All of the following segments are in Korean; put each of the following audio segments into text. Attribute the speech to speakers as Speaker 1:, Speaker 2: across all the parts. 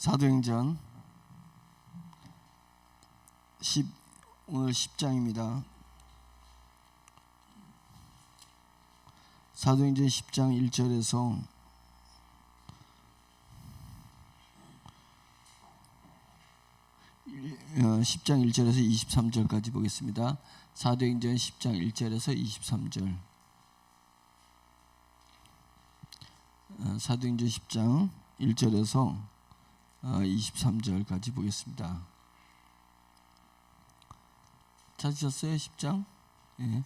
Speaker 1: 사도행전 오늘 10장입니다. 사도행전 10장 1절에서 10장 1절에서 23절까지 보겠습니다. 사도행전 10장 1절에서 23절. 사도행전 10장 1절에서 23절까지 보겠습니다. 찾으셨어요? 10장? 예,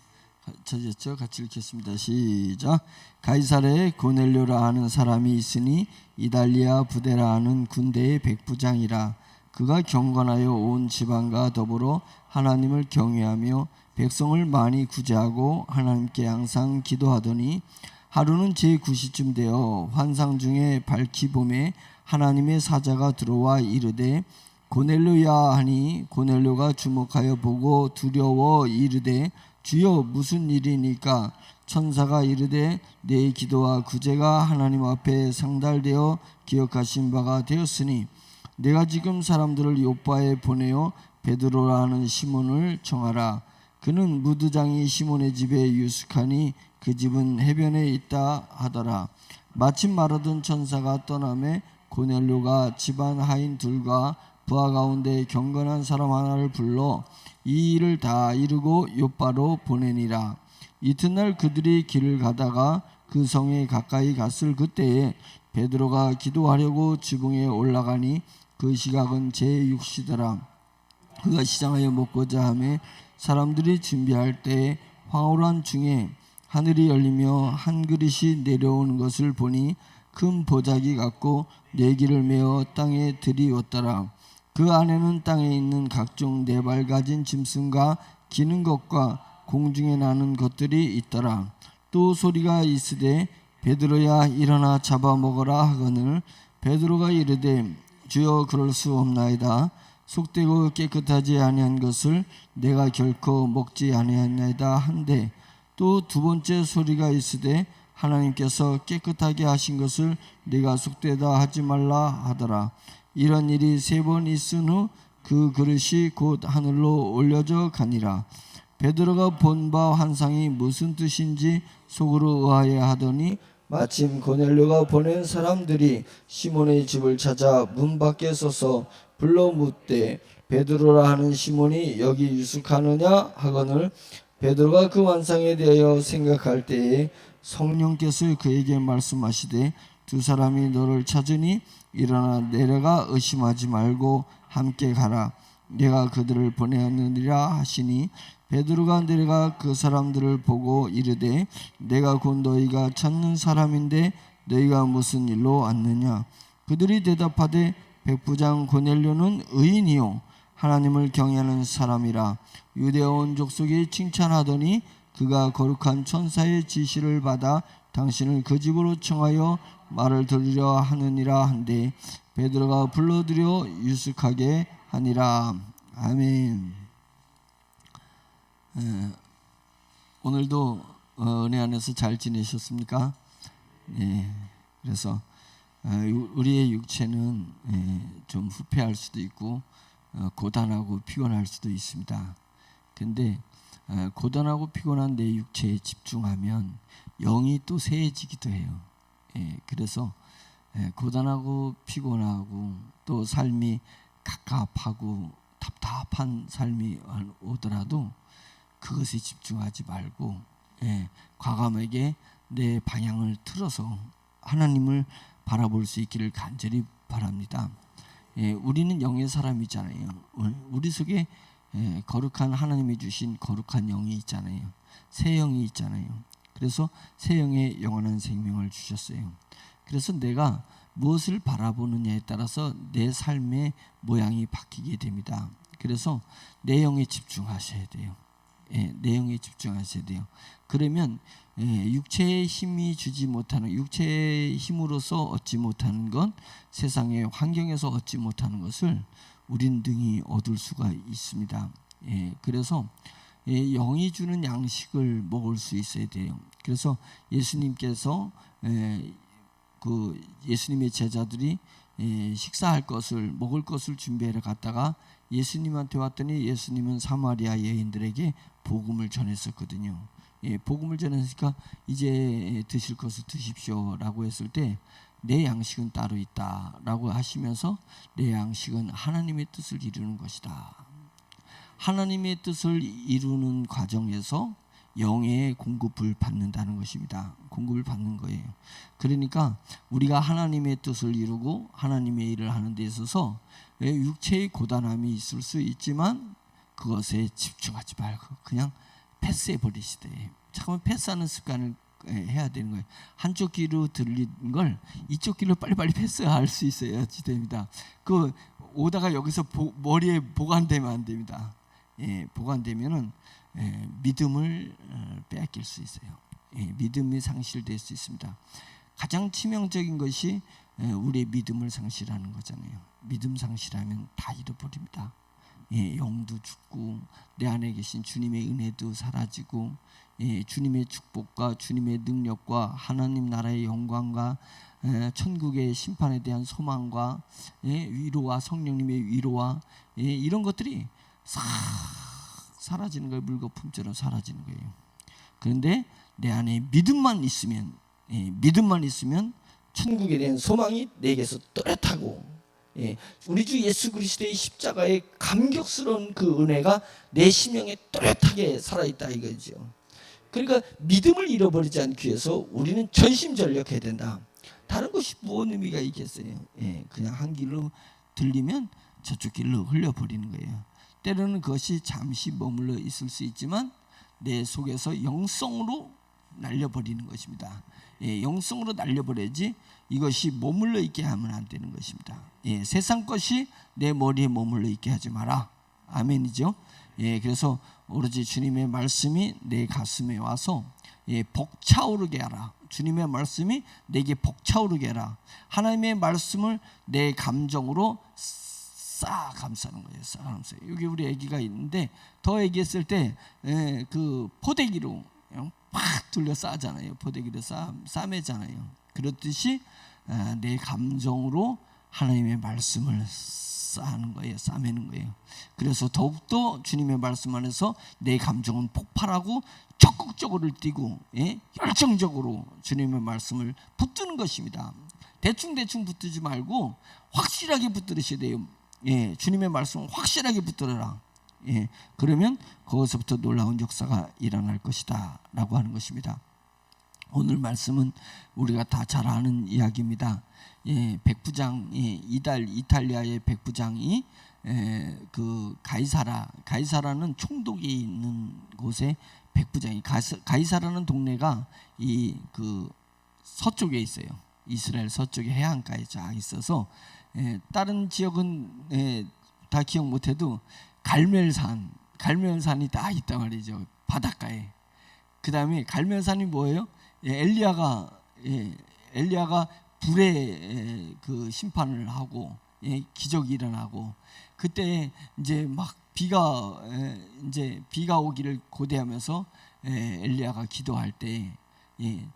Speaker 1: 찾으셨죠? 같이 읽겠습니다. 시작. 가이사랴에 고넬료라 하는 사람이 있으니 이달리아 부대라 하는 군대의 백부장이라. 그가 경건하여 온 지방과 더불어 하나님을 경외하며 백성을 많이 구제하고 하나님께 항상 기도하더니 하루는 제9시쯤 되어 환상 중에 밝히 봄에 하나님의 사자가 들어와 이르되 고넬료야 하니 고넬료가 주목하여 보고 두려워 이르되 주여 무슨 일이니까? 천사가 이르되 내 기도와 구제가 하나님 앞에 상달되어 기억하신 바가 되었으니 내가 지금 사람들을 요빠에 보내어 베드로라 하는 시몬을 청하라. 그는 무드장이 시몬의 집에 유숙하니 그 집은 해변에 있다 하더라. 마침 말하던 천사가 떠나매 고넬료가 집안 하인 둘과 부하 가운데 경건한 사람 하나를 불러 이 일을 다 이루고 요빠로 보내니라. 이튿날 그들이 길을 가다가 그 성에 가까이 갔을 그때에 베드로가 기도하려고 지붕에 올라가니 그 시각은 제6시더라. 그가 시장하여 먹고자 하매 사람들이 준비할 때에 황홀한 중에 하늘이 열리며 한 그릇이 내려오는 것을 보니 큰 보자기 같고 내기를 메어 땅에 들이웠더라. 그 안에는 땅에 있는 각종 네 발 가진 짐승과 기는 것과 공중에 나는 것들이 있더라. 또 소리가 있으되 베드로야 일어나 잡아먹어라 하거늘 베드로가 이르되 주여 그럴 수 없나이다. 속되고 깨끗하지 아니한 것을 내가 결코 먹지 아니하나이다 한데 또 두 번째 소리가 있으되 하나님께서 깨끗하게 하신 것을 네가 속되다 하지 말라 하더라. 이런 일이 3번 있은 후 그 그릇이 곧 하늘로 올려져 가니라. 베드로가 본 바 환상이 무슨 뜻인지 속으로 의아해 하더니 마침 고넬료가 보낸 사람들이 시몬의 집을 찾아 문 밖에 서서 불러 묻되 베드로라 하는 시몬이 여기 유숙하느냐 하거늘 베드로가 그 환상에 대하여 생각할 때에 성령께서 그에게 말씀하시되 두 사람이 너를 찾으니 일어나 내려가 의심하지 말고 함께 가라. 내가 그들을 보내었느니라 하시니 베드로가 내려가 그 사람들을 보고 이르되 내가 곧 너희가 찾는 사람인데 너희가 무슨 일로 왔느냐? 그들이 대답하되 백부장 고넬료는 의인이요 하나님을 경외하는 사람이라. 유대아 온 족속이 칭찬하더니 그가 거룩한 천사의 지시를 받아 당신을 그 집으로 청하여 말을 들으려 하느니라 한데 베드로가 불러들여 유숙하게 하니라. 아멘. 오늘도 은혜 안에서 잘 지내셨습니까? 그래서 우리의 육체는 좀 후패할 수도 있고 고단하고 피곤할 수도 있습니다. 근데 고단하고 피곤한 내 육체에 집중하면 영이 또 세해지기도 해요. 그래서 고단하고 피곤하고 또 삶이 갑갑하고 답답한 삶이 오더라도 그것에 집중하지 말고 과감하게 내 방향을 틀어서 하나님을 바라볼 수 있기를 간절히 바랍니다. 우리는 영의 사람이잖아요. 우리 속에 거룩한 하나님이 주신 거룩한 영이 있잖아요. 새 영이 있잖아요. 그래서 새 영의 영원한 생명을 주셨어요. 그래서 내가 무엇을 바라보느냐에 따라서 내 삶의 모양이 바뀌게 됩니다. 그래서 내 영에 집중하셔야 돼요. 내 영에 집중하셔야 돼요. 그러면 육체의 힘이 주지 못하는, 육체의 힘으로서 얻지 못하는 것, 세상의 환경에서 얻지 못하는 것을 우린 등이 얻을 수가 있습니다. 그래서 영이 주는 양식을 먹을 수 있어야 돼요. 그래서 예수님께서 그 예수님의 제자들이 식사할 것을 먹을 것을 준비하러 갔다가 예수님한테 왔더니 예수님은 사마리아 여인들에게 복음을 전했었거든요. 복음을 전했으니까 이제 드실 것을 드십시오라고 했을 때 내 양식은 따로 있다라고 하시면서 내 양식은 하나님의 뜻을 이루는 것이다. 하나님의 뜻을 이루는 과정에서 영의 공급을 받는다는 것입니다. 공급을 받는 거예요. 그러니까 우리가 하나님의 뜻을 이루고 하나님의 일을 하는 데 있어서 육체의 고단함이 있을 수 있지만 그것에 집중하지 말고 그냥 패스해 버리시되, 잠깐만 패스하는 습관을 해야 되는 거예요. 한쪽 귀로 들린 걸 이쪽 귀로 빨리빨리 패스할 수 있어야지 됩니다. 그 오다가 여기서 머리에 보관되면 안 됩니다. 보관되면은 믿음을 빼앗길 수 있어요. 믿음이 상실될 수 있습니다. 가장 치명적인 것이 우리의 믿음을 상실하는 거잖아요. 믿음 상실하면 다 잃어버립니다. 영도 죽고 내 안에 계신 주님의 은혜도 사라지고 주님의 축복과 주님의 능력과 하나님 나라의 영광과 천국의 심판에 대한 소망과 위로와 성령님의 위로와 이런 것들이 싹 사라지는 거예요. 물거품처럼 사라지는 거예요. 그런데 내 안에 믿음만 있으면 천국에 대한 소망이 내게서 또렷하고 우리 주 예수 그리스도의 십자가의 감격스러운 그 은혜가 내 심령에 또렷하게 살아있다 이거죠. 그러니까 믿음을 잃어버리지 않기 위해서 우리는 전심전력해야 된다. 다른 것이 무슨 의미가 있겠어요. 그냥 한 길로 들리면 저쪽 길로 흘려버리는 거예요. 때로는 그것이 잠시 머물러 있을 수 있지만 내 속에서 영성으로 날려버리는 것입니다. 영성으로 날려버려야지 이것이 머물러 있게 하면 안 되는 것입니다. 세상 것이 내 머리에 머물러 있게 하지 마라. 아멘이죠. 그래서 오로지 주님의 말씀이 내 가슴에 와서 벅차오르게 하라. 주님의 말씀이 내게 벅차오르게 하라. 하나님의 말씀을 내 감정으로 싹 감싸는 거예요. 싹 감싸요. 여기 우리 아기가 있는데 더 아기했을 때 그 포대기로 팍 둘러 싸잖아요. 포대기로 싸매잖아요. 그렇듯이 내 감정으로 하나님의 말씀을 싸는 거예요. 싸매는 거예요. 그래서 더욱더 주님의 말씀 안에서 내 감정은 폭발하고 적극적으로 뛰고 열정적으로 주님의 말씀을 붙드는 것입니다. 대충 붙들지 말고 확실하게 붙들으셔야 돼요. 주님의 말씀을 확실하게 붙들어라. 그러면 거기서부터 놀라운 역사가 일어날 것이다 라고 하는 것입니다. 오늘 말씀은 우리가 다 잘 아는 이야기입니다. 백부장, 이탈리아의 백부장이 그 가이사라는 총독이 있는 곳에 백부장이, 가이사라는 동네가 이 그 서쪽에 있어요. 이스라엘 서쪽에 해안가에 쫙 있어서 다른 지역은 다 기억 못해도 갈멜산이 다 있단 말이죠. 바닷가에. 그 다음에 갈멜산이 뭐예요? 엘리야가 불의 그 심판을 하고 기적이 일어나고 그때 이제 막 비가 오기를 고대하면서 엘리야가 기도할 때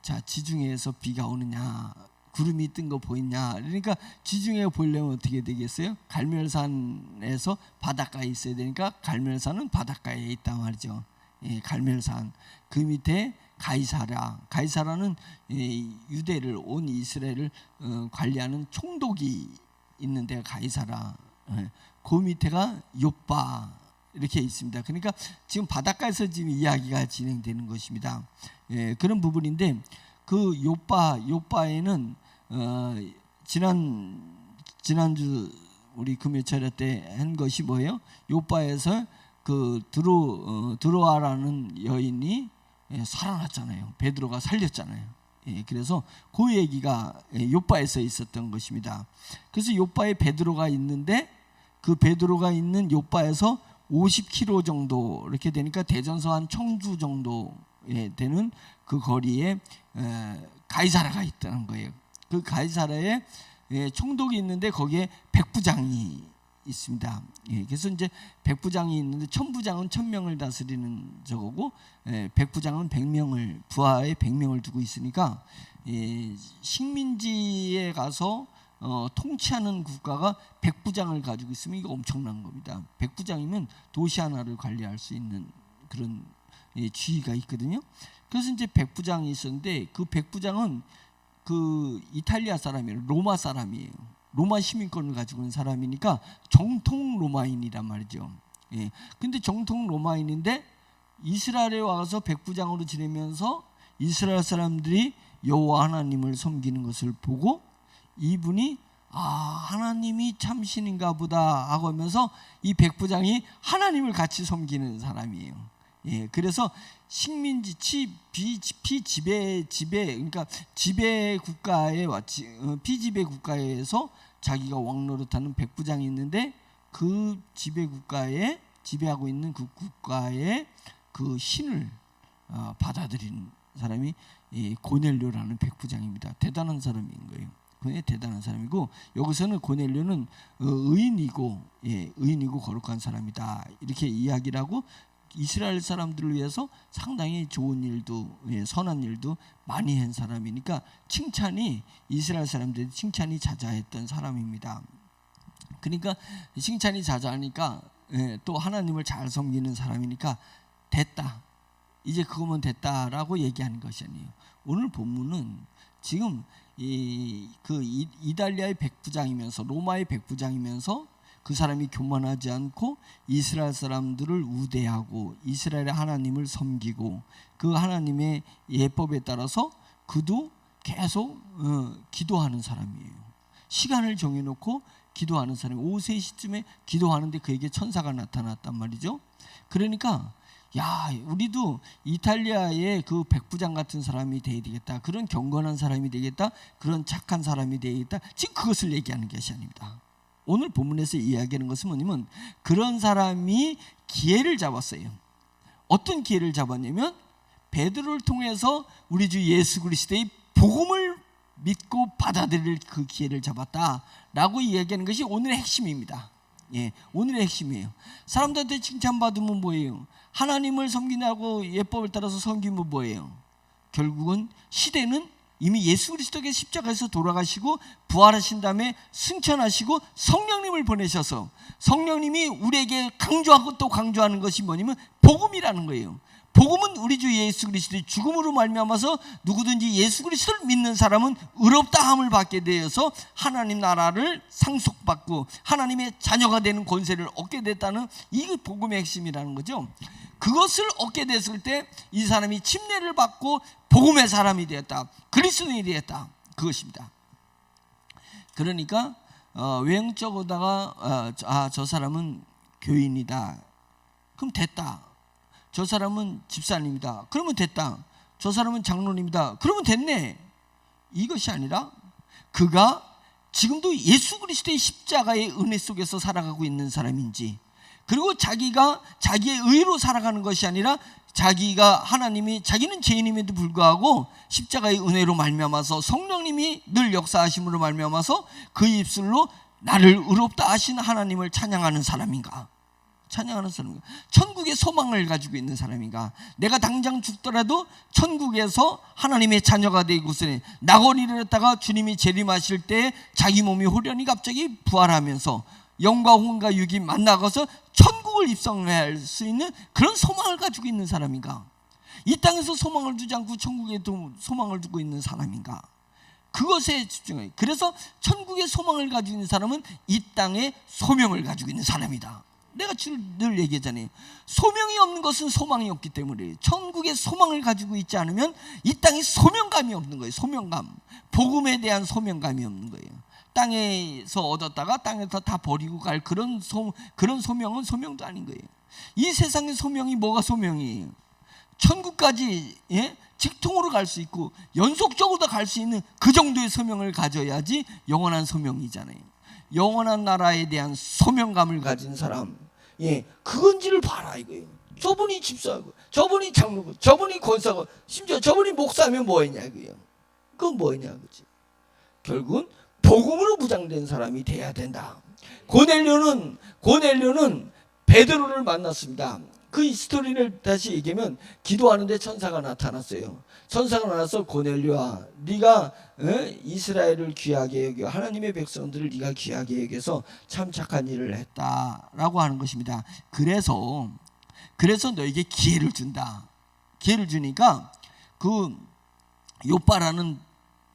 Speaker 1: 자 지중해에서 비가 오느냐 구름이 뜬 거 보이냐. 그러니까 지중해가 보이려면 어떻게 되겠어요? 갈멜산에서 바닷가에 있어야 되니까 갈멜산은 바닷가에 있단 말이죠. 갈멜산 그 밑에 가이사라는 유대를 온 이스라엘을 관리하는 총독이 있는 데가 가이사라. 그 밑에가 요빠 이렇게 있습니다. 그러니까 지금 바닷가에서 지금 이야기가 진행되는 것입니다. 그런 부분인데 그 요빠에는 지난주 우리 금요철 때 한 것이 뭐예요? 요빠에서 그 드로아라는 여인이 살아났잖아요. 베드로가 살렸잖아요. 그래서 그 얘기가 요빠에서 있었던 것입니다. 그래서 요빠에 베드로가 있는데 그 베드로가 있는 요빠에서 50km 정도 이렇게 되니까 대전서 한 청주 정도 되는 그 거리에 가이사라가 있다는 거예요. 그 가이사라에 총독이 있는데 거기에 백부장이 있습니다. 그래서 이제 백부장이 있는데 천부장은 1000명을 다스리는 저거고 백부장은 100명을 부하에 100명을 두고 있으니까 식민지에 가서 통치하는 국가가 백부장을 가지고 있으면 이거 엄청난 겁니다. 백부장이면 도시 하나를 관리할 수 있는 그런 지위가 있거든요. 그래서 이제 백부장이 있었는데 그 백부장은 그 이탈리아 사람이에요. 로마 사람이에요. 로마 시민권을 가지고 있는 사람이니까 정통 로마인이란 말이죠. 예. 근데 정통 로마인인데 이스라엘에 와서 백부장으로 지내면서 이스라엘 사람들이 여호와 하나님을 섬기는 것을 보고 이분이 하나님이 참 신인가 보다 하고 하면서 이 백부장이 하나님을 같이 섬기는 사람이에요. 예, 그래서 식민지 피지배 그러니까 지배 국가에 피지배 국가에서 자기가 왕노릇하는 백부장이 있는데 그 지배 국가에 지배하고 있는 그 국가의 그 신을 받아들인 사람이 고넬료라는 백부장입니다. 대단한 사람인 거예요. 그게 대단한 사람이고 여기서는 고넬료는 의인이고 거룩한 사람이다 이렇게 이야기를 하고 이스라엘 사람들을 위해서 상당히 좋은 일도 선한 일도 많이 한 사람이니까 칭찬이 이스라엘 사람들이 칭찬이 자자했던 사람입니다. 그러니까 칭찬이 자자하니까 또 하나님을 잘 섬기는 사람이니까 됐다. 이제 그거면 됐다라고 얘기하는 것이 아니에요. 오늘 본문은 지금 이달리아의 백부장이면서 로마의 백부장이면서 그 사람이 교만하지 않고 이스라엘 사람들을 우대하고 이스라엘의 하나님을 섬기고 그 하나님의 예법에 따라서 그도 계속 기도하는 사람이에요. 시간을 정해놓고 기도하는 사람이 오후 3시쯤에 기도하는데 그에게 천사가 나타났단 말이죠. 그러니까 우리도 이탈리아의 그 백부장 같은 사람이 되어야 되겠다. 그런 경건한 사람이 되겠다. 그런 착한 사람이 되겠다. 지금 그것을 얘기하는 것이 아닙니다. 오늘 본문에서 이야기하는 것은 뭐냐면 그런 사람이 기회를 잡았어요. 어떤 기회를 잡았냐면 베드로를 통해서 우리 주 예수 그리스도의 복음을 믿고 받아들일 그 기회를 잡았다라고 이야기하는 것이 오늘의 핵심입니다. 예, 오늘의 핵심이에요. 사람들한테 칭찬받으면 뭐예요? 하나님을 섬기냐고 예법을 따라서 섬기면 뭐예요? 결국은 시대는 이미 예수 그리스도께 십자가에서 돌아가시고 부활하신 다음에 승천하시고 성령님을 보내셔서 성령님이 우리에게 강조하고 또 강조하는 것이 뭐냐면 복음이라는 거예요. 복음은 우리 주 예수 그리스도의 죽음으로 말미암아서 누구든지 예수 그리스도를 믿는 사람은 의롭다함을 받게 되어서 하나님 나라를 상속받고 하나님의 자녀가 되는 권세를 얻게 됐다는 이게 복음의 핵심이라는 거죠. 그것을 얻게 됐을 때 이 사람이 침례를 받고 복음의 사람이 되었다. 그리스도인이 되었다. 그것입니다. 그러니까 외형적으로다가 저 사람은 교인이다. 그럼 됐다. 저 사람은 집사님이다. 그러면 됐다. 저 사람은 장로님이다. 그러면 됐네. 이것이 아니라 그가 지금도 예수 그리스도의 십자가의 은혜 속에서 살아가고 있는 사람인지, 그리고 자기가 자기의 의로 살아가는 것이 아니라 자기가 자기는 죄인임에도 불구하고 십자가의 은혜로 말미암아서 성령님이 늘 역사하심으로 말미암아서 그 입술로 나를 의롭다 하신 하나님을 찬양하는 사람인가? 찬양하는 사람인가? 천국의 소망을 가지고 있는 사람인가? 내가 당장 죽더라도 천국에서 하나님의 자녀가 되고서는 낙원에 이르렀다가 주님이 재림하실 때 자기 몸이 호련히 갑자기 부활하면서 영과 혼과 육이 만나가서 천국을 입성할 수 있는 그런 소망을 가지고 있는 사람인가? 이 땅에서 소망을 두지 않고 천국에도 소망을 두고 있는 사람인가? 그것에 집중해요. 그래서 천국의 소망을 가지고 있는 사람은 이 땅에 소명을 가지고 있는 사람이다. 내가 늘 얘기하잖아요. 소명이 없는 것은 소망이 없기 때문에 천국의 소망을 가지고 있지 않으면 이 땅에 소명감이 없는 거예요. 소명감, 복음에 대한 소명감이 없는 거예요. 땅에서 얻었다가 땅에서 다 버리고 갈 그런 소명은 소명도 아닌 거예요. 이 세상의 소명이 뭐가 소명이에요? 천국까지 직통으로 갈 수 있고 연속적으로 갈 수 있는 그 정도의 소명을 가져야지 영원한 소명이잖아요. 영원한 나라에 대한 소명감을 가진 사람, 그건지를 봐라 이거예요. 저분이 집사고, 저분이 장로고, 저분이 권사고, 심지어 저분이 목사면 뭐했냐 이거예요. 그건 뭐했냐 그지? 결국은 복음으로 무장된 사람이 돼야 된다. 고넬료는 베드로를 만났습니다. 그 스토리를 다시 얘기하면 기도하는데 천사가 나타났어요. 천사가 나타나서 고넬료아, 네가 이스라엘을 귀하게 여겨 하나님의 백성들을 네가 귀하게 여겨서 참 착한 일을 했다라고 하는 것입니다. 그래서 너에게 기회를 준다. 기회를 주니까 그 요빠라는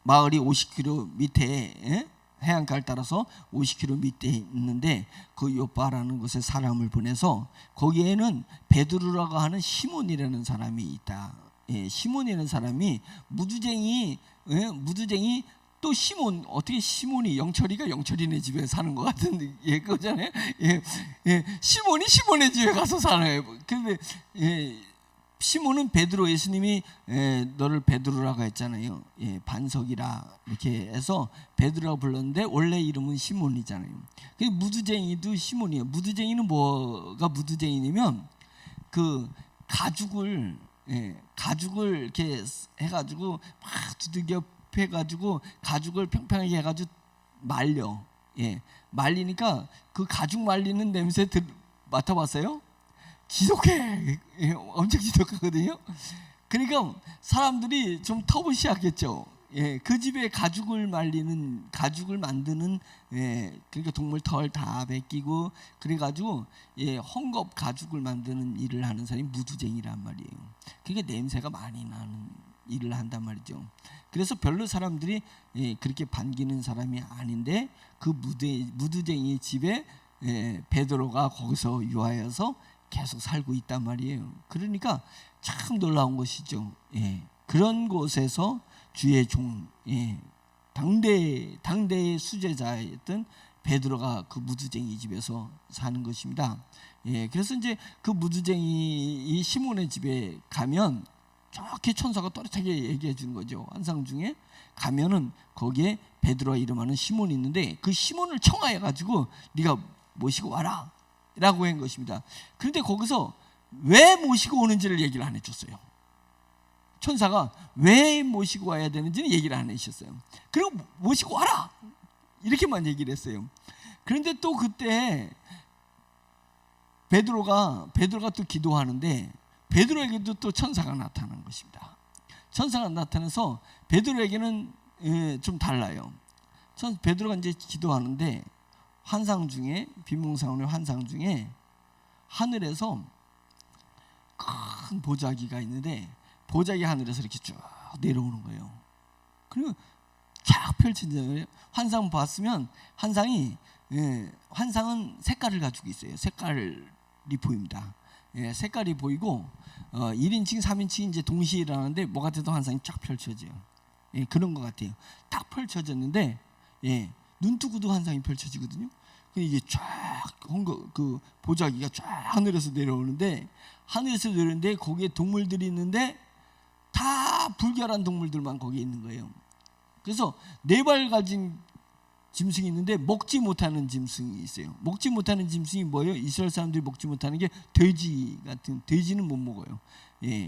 Speaker 1: 마을이 50km 밑에 해안가를 따라서 50km 밑에 있는데 그 요빠라는 곳에 사람을 보내서 거기에는 베드로라고 하는 시몬이라는 사람이 있다. 시몬이라는 사람이 무두쟁이 또 시몬, 어떻게 시몬이 영철이네 집에 사는 것 같은 그거잖아요. 시몬이 시몬의 집에 가서 살아요. 근데 시몬은 베드로, 예수님이 너를 베드로라고 했잖아요. 반석이라 이렇게 해서 베드로라고 불렀는데 원래 이름은 시몬이잖아요. 무두쟁이도 시몬이에요. 무두쟁이는 뭐가 무두쟁이냐면 그 가죽을 이렇게 해가지고 막 두들겨 패가지고 가죽을 평평하게 해가지고 말려. 말리니까 그 가죽 말리는 냄새 맡아봤어요? 지독해. 엄청 지독하거든요. 그러니까 사람들이 좀 터부시하겠죠. 그 집에 가죽을 만드는 그러니까 동물 털 다 벗기고 그래가지고 헝겊 가죽을 만드는 일을 하는 사람이 무두쟁이란 말이에요. 그러니까 냄새가 많이 나는 일을 한단 말이죠. 그래서 별로 사람들이 그렇게 반기는 사람이 아닌데 그 무두쟁이 집에 베드로가 거기서 유하여서 계속 살고 있단 말이에요. 그러니까 참 놀라운 것이죠. 그런 곳에서 주의 종, 당대의 수제자였던 베드로가 그 무두쟁이 집에서 사는 것입니다. 그래서 이제 그 무두쟁이 시몬의 집에 가면 저렇게 천사가 또렷하게 얘기해 주는 거죠. 환상 중에 가면은 거기에 베드로가 이름하는 시몬이 있는데 그 시몬을 청하해 가지고 네가 모시고 와라 라고 한 것입니다. 그런데 거기서 왜 모시고 오는지를 얘기를 안 해줬어요. 천사가 왜 모시고 와야 되는지는 얘기를 안 해주셨어요. 그리고 모시고 와라 이렇게만 얘기를 했어요. 그런데 또 그때 베드로가 또 기도하는데 베드로에게도 또 천사가 나타난 것입니다. 천사가 나타나서 베드로에게는 좀 달라요. 베드로가 이제 기도하는데 환상 중에 비몽사원의 환상 중에 하늘에서 큰 보자기가 있는데 보자기 하늘에서 이렇게 쭉 내려오는 거예요. 그리고 쫙 펼쳐지잖아요. 환상 봤으면 환상은 색깔을 가지고 있어요. 색깔이 보입니다. 색깔이 보이고 1인칭, 3인칭 이제 동시에 일어나는데 뭐 같아도 환상이 쫙 펼쳐져요. 그런 것 같아요. 딱 펼쳐졌는데 눈 뜨고도 환상이 펼쳐지거든요. 이게 쫙 그 보자기가 쫙 하늘에서 내려오는데 거기에 동물들이 있는데 다 불결한 동물들만 거기에 있는 거예요. 그래서 4발 가진 짐승이 있는데 먹지 못하는 짐승이 있어요. 먹지 못하는 짐승이 뭐예요? 이스라엘 사람들이 먹지 못하는 게 돼지는 못 먹어요.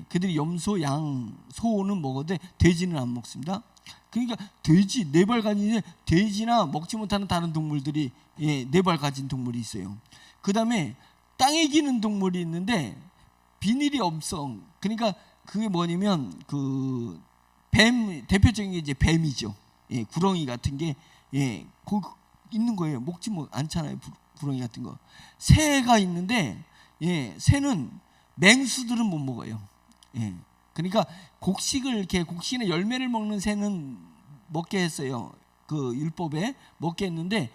Speaker 1: 그들이 염소, 양, 소는 먹어도 돼지는 안 먹습니다. 그러니까 돼지 4발 가진 돼지나 먹지 못하는 다른 동물들이 4발 가진 동물이 있어요. 그 다음에 땅에 기는 동물이 있는데 비닐이 없어. 그러니까 그게 뭐냐면 그 뱀, 대표적인 게 이제 뱀이죠. 구렁이 같은 게 거기 있는 거예요. 먹지 않잖아요. 구렁이 같은 거. 새가 있는데 새는 맹수들은 못 먹어요. 그러니까 곡식이나 열매를 먹는 새는 먹게 했어요. 그 율법에 먹게 했는데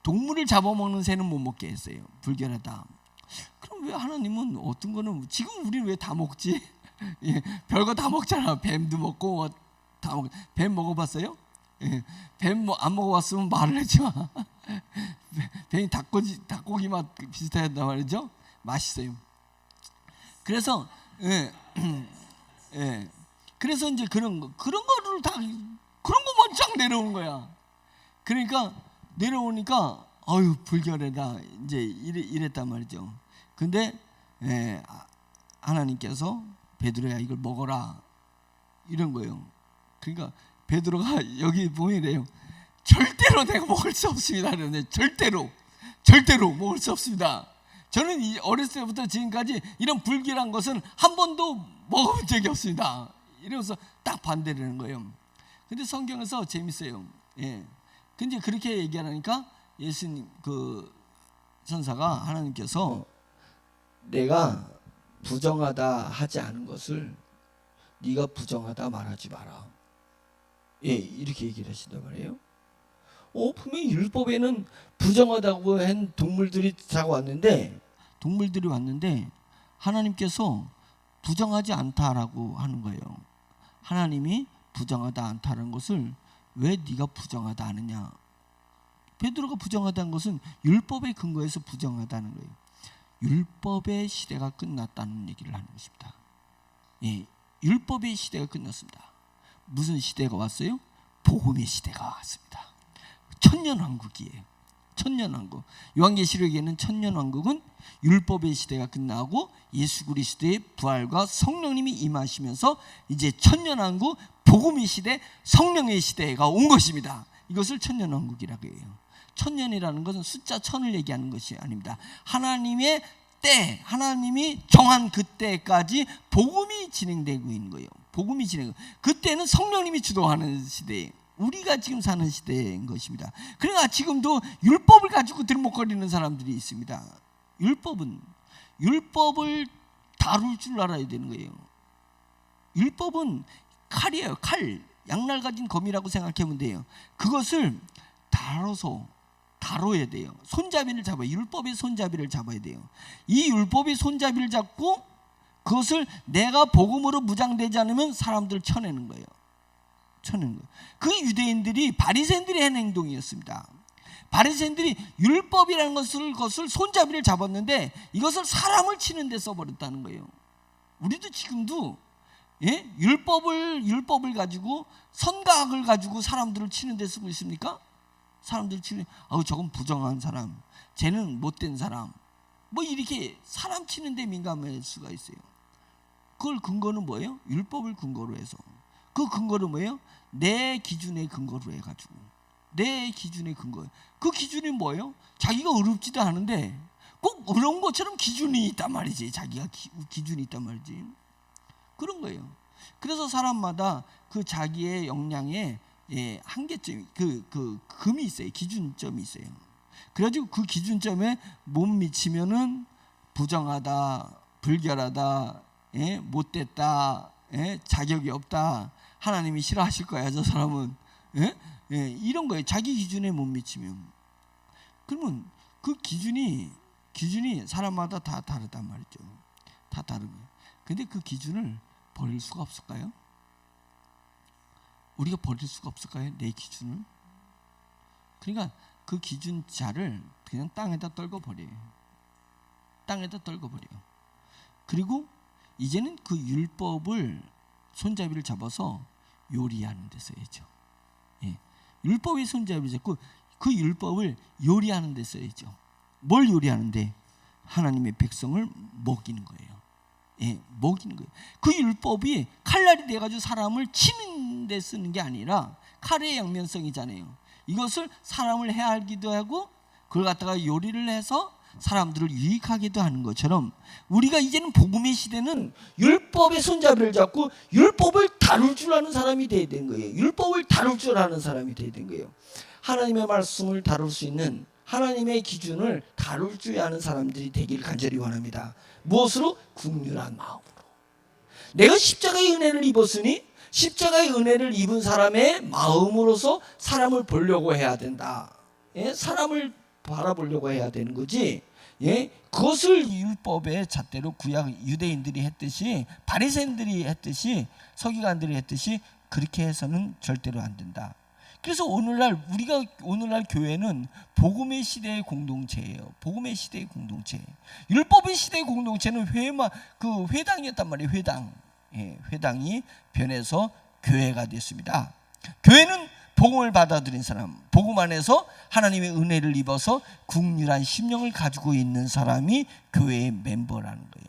Speaker 1: 동물을 잡아먹는 새는 못 먹게 했어요. 불결하다. 그럼 왜 하나님은 어떤 거는 지금 우리는 왜 다 먹지? 별거 다 먹잖아. 뱀도 먹고 다 먹. 뱀 먹어봤어요? 뱀 안 먹어봤으면 말을 하지 마. 뱀이 닭고기 맛 비슷하단 말이죠. 맛있어요. 그래서 그래서 이제 그런 거를 다 그런 것만 쫙 내려오는 거야. 그러니까 내려오니까 아유 불결하다 이제 이랬단 말이죠. 근데 하나님께서 베드로야 이걸 먹어라 이런 거예요. 그러니까 베드로가 여기 보면 이래요. 절대로 내가 먹을 수 없습니다. 그러는데 절대로 먹을 수 없습니다. 저는 어렸을 때부터 지금까지 이런 불길한 것은 한 번도 먹어본 적이 없습니다. 이러면서 딱 반대를 하는 거예요. 근데 성경에서 재밌어요. 예. 근데 그렇게 얘기하니까 예수님 그 천사가 하나님께서 내가 부정하다 하지 않은 것을 네가 부정하다 말하지 마라. 예, 이렇게 얘기를 하신단 말이에요. 분명히 율법에는 부정하다고 한 동물들이 왔는데 하나님께서 부정하지 않다라고 하는 거예요. 하나님이 부정하다 않다는 것을 왜 네가 부정하다 하느냐? 베드로가 부정하다는 것은 율법의 근거에서 부정하다는 거예요. 율법의 시대가 끝났다는 얘기를 하는 것입니다. 예, 율법의 시대가 끝났습니다. 무슨 시대가 왔어요? 복음의 시대가 왔습니다. 천년왕국이에요. 천년왕국. 요한계시록에는 천년왕국은 율법의 시대가 끝나고 예수 그리스도의 부활과 성령님이 임하시면서 이제 천년왕국 복음의 시대, 성령의 시대가 온 것입니다. 이것을 천년왕국이라고 해요. 천년이라는 것은 숫자 천을 얘기하는 것이 아닙니다. 하나님의 때, 하나님이 정한 그때까지 복음이 진행되고 있는 거예요. 복음이 그때는 성령님이 주도하는 시대예요. 우리가 지금 사는 시대인 것입니다. 그러니까 지금도 율법을 가지고 들먹거리는 사람들이 있습니다. 율법을 다룰 줄 알아야 되는 거예요. 율법은 칼이에요. 칼. 양날 가진 검이라고 생각하면 돼요. 그것을 다뤄야 돼요. 손잡이를 잡아요. 율법의 손잡이를 잡아야 돼요. 이 율법의 손잡이를 잡고 그것을 내가 복음으로 무장되지 않으면 사람들을 쳐내는 거예요. 그 유대인들이 바리새인들이 한 행동이었습니다. 바리새인들이 율법이라는 것을 손잡이를 잡았는데 이것을 사람을 치는 데 써버렸다는 거예요. 우리도 지금도 율법을 가지고 선각을 가지고 사람들을 치는 데 쓰고 있습니까? 사람들을 치는 저건 부정한 사람, 쟤는 못된 사람, 뭐 이렇게 사람 치는 데 민감할 수가 있어요. 그걸 근거는 뭐예요? 율법을 근거로 해서. 그 근거는 뭐예요? 내 기준의 근거로 해가지고. 내 기준의 근거. 그 기준이 뭐예요? 자기가 어렵지도 않은데 꼭 어려운 것처럼 기준이 있단 말이지. 자기가 기준이 있단 말이지. 그런 거예요. 그래서 사람마다 그 자기의 역량에 한계점, 그 금이 있어요. 기준점이 있어요. 그래가지고 그 기준점에 못 미치면은 부정하다, 불결하다, 못됐다, 자격이 없다. 하나님이 싫어하실 거야, 저 사람은. 이런 거예요. 자기 기준에 못 미치면. 그러면 그 기준이 사람마다 다 다르단 말이죠. 다 다른 거예요. 근데 그 기준을 버릴 수가 없을까요? 우리가 버릴 수가 없을까요? 내 기준을? 그러니까 그 기준자를 그냥 땅에다 떨궈버려요. 땅에다 떨궈버려요. 그리고 이제는 그 율법을 손잡이를 잡아서 요리하는 데 써야죠. 율법의 손잡이를 잡고 그 율법을 요리하는 데 써야죠. 뭘 요리하는데? 하나님의 백성을 먹이는 거예요. 먹이는 거예요. 그 율법이 칼날이 돼가지고 사람을 치는 데 쓰는 게 아니라 칼의 양면성이잖아요. 이것을 사람을 해하기도 하고 그걸 갖다가 요리를 해서 사람들을 유익하기도 하는 것처럼 우리가 이제는 복음의 시대는 율법의 손잡이를 잡고 율법을 다룰 줄 아는 사람이 돼야 되는 거예요. 율법을 다룰 줄 아는 사람이 돼야 되는 거예요. 하나님의 말씀을 다룰 수 있는, 하나님의 기준을 다룰 줄 아는 사람들이 되길 간절히 원합니다. 무엇으로? 국률한 마음으로. 내가 십자가의 은혜를 입었으니 십자가의 은혜를 입은 사람의 마음으로서 사람을 보려고 해야 된다. 사람을 바라보려고 해야 되는 거지. 그것을 율법의 잣대로 구약 유대인들이 했듯이, 바리새인들이 했듯이, 서기관들이 했듯이 그렇게 해서는 절대로 안 된다. 그래서 오늘날 교회는 복음의 시대의 공동체예요. 복음의 시대의 공동체. 율법의 시대의 공동체는 회당이었단 말이에요. 회당이 변해서 교회가 됐습니다. 교회는 복음을 받아들인 사람, 복음 안에서 하나님의 은혜를 입어서 국률한 심령을 가지고 있는 사람이 교회의 멤버라는 거예요.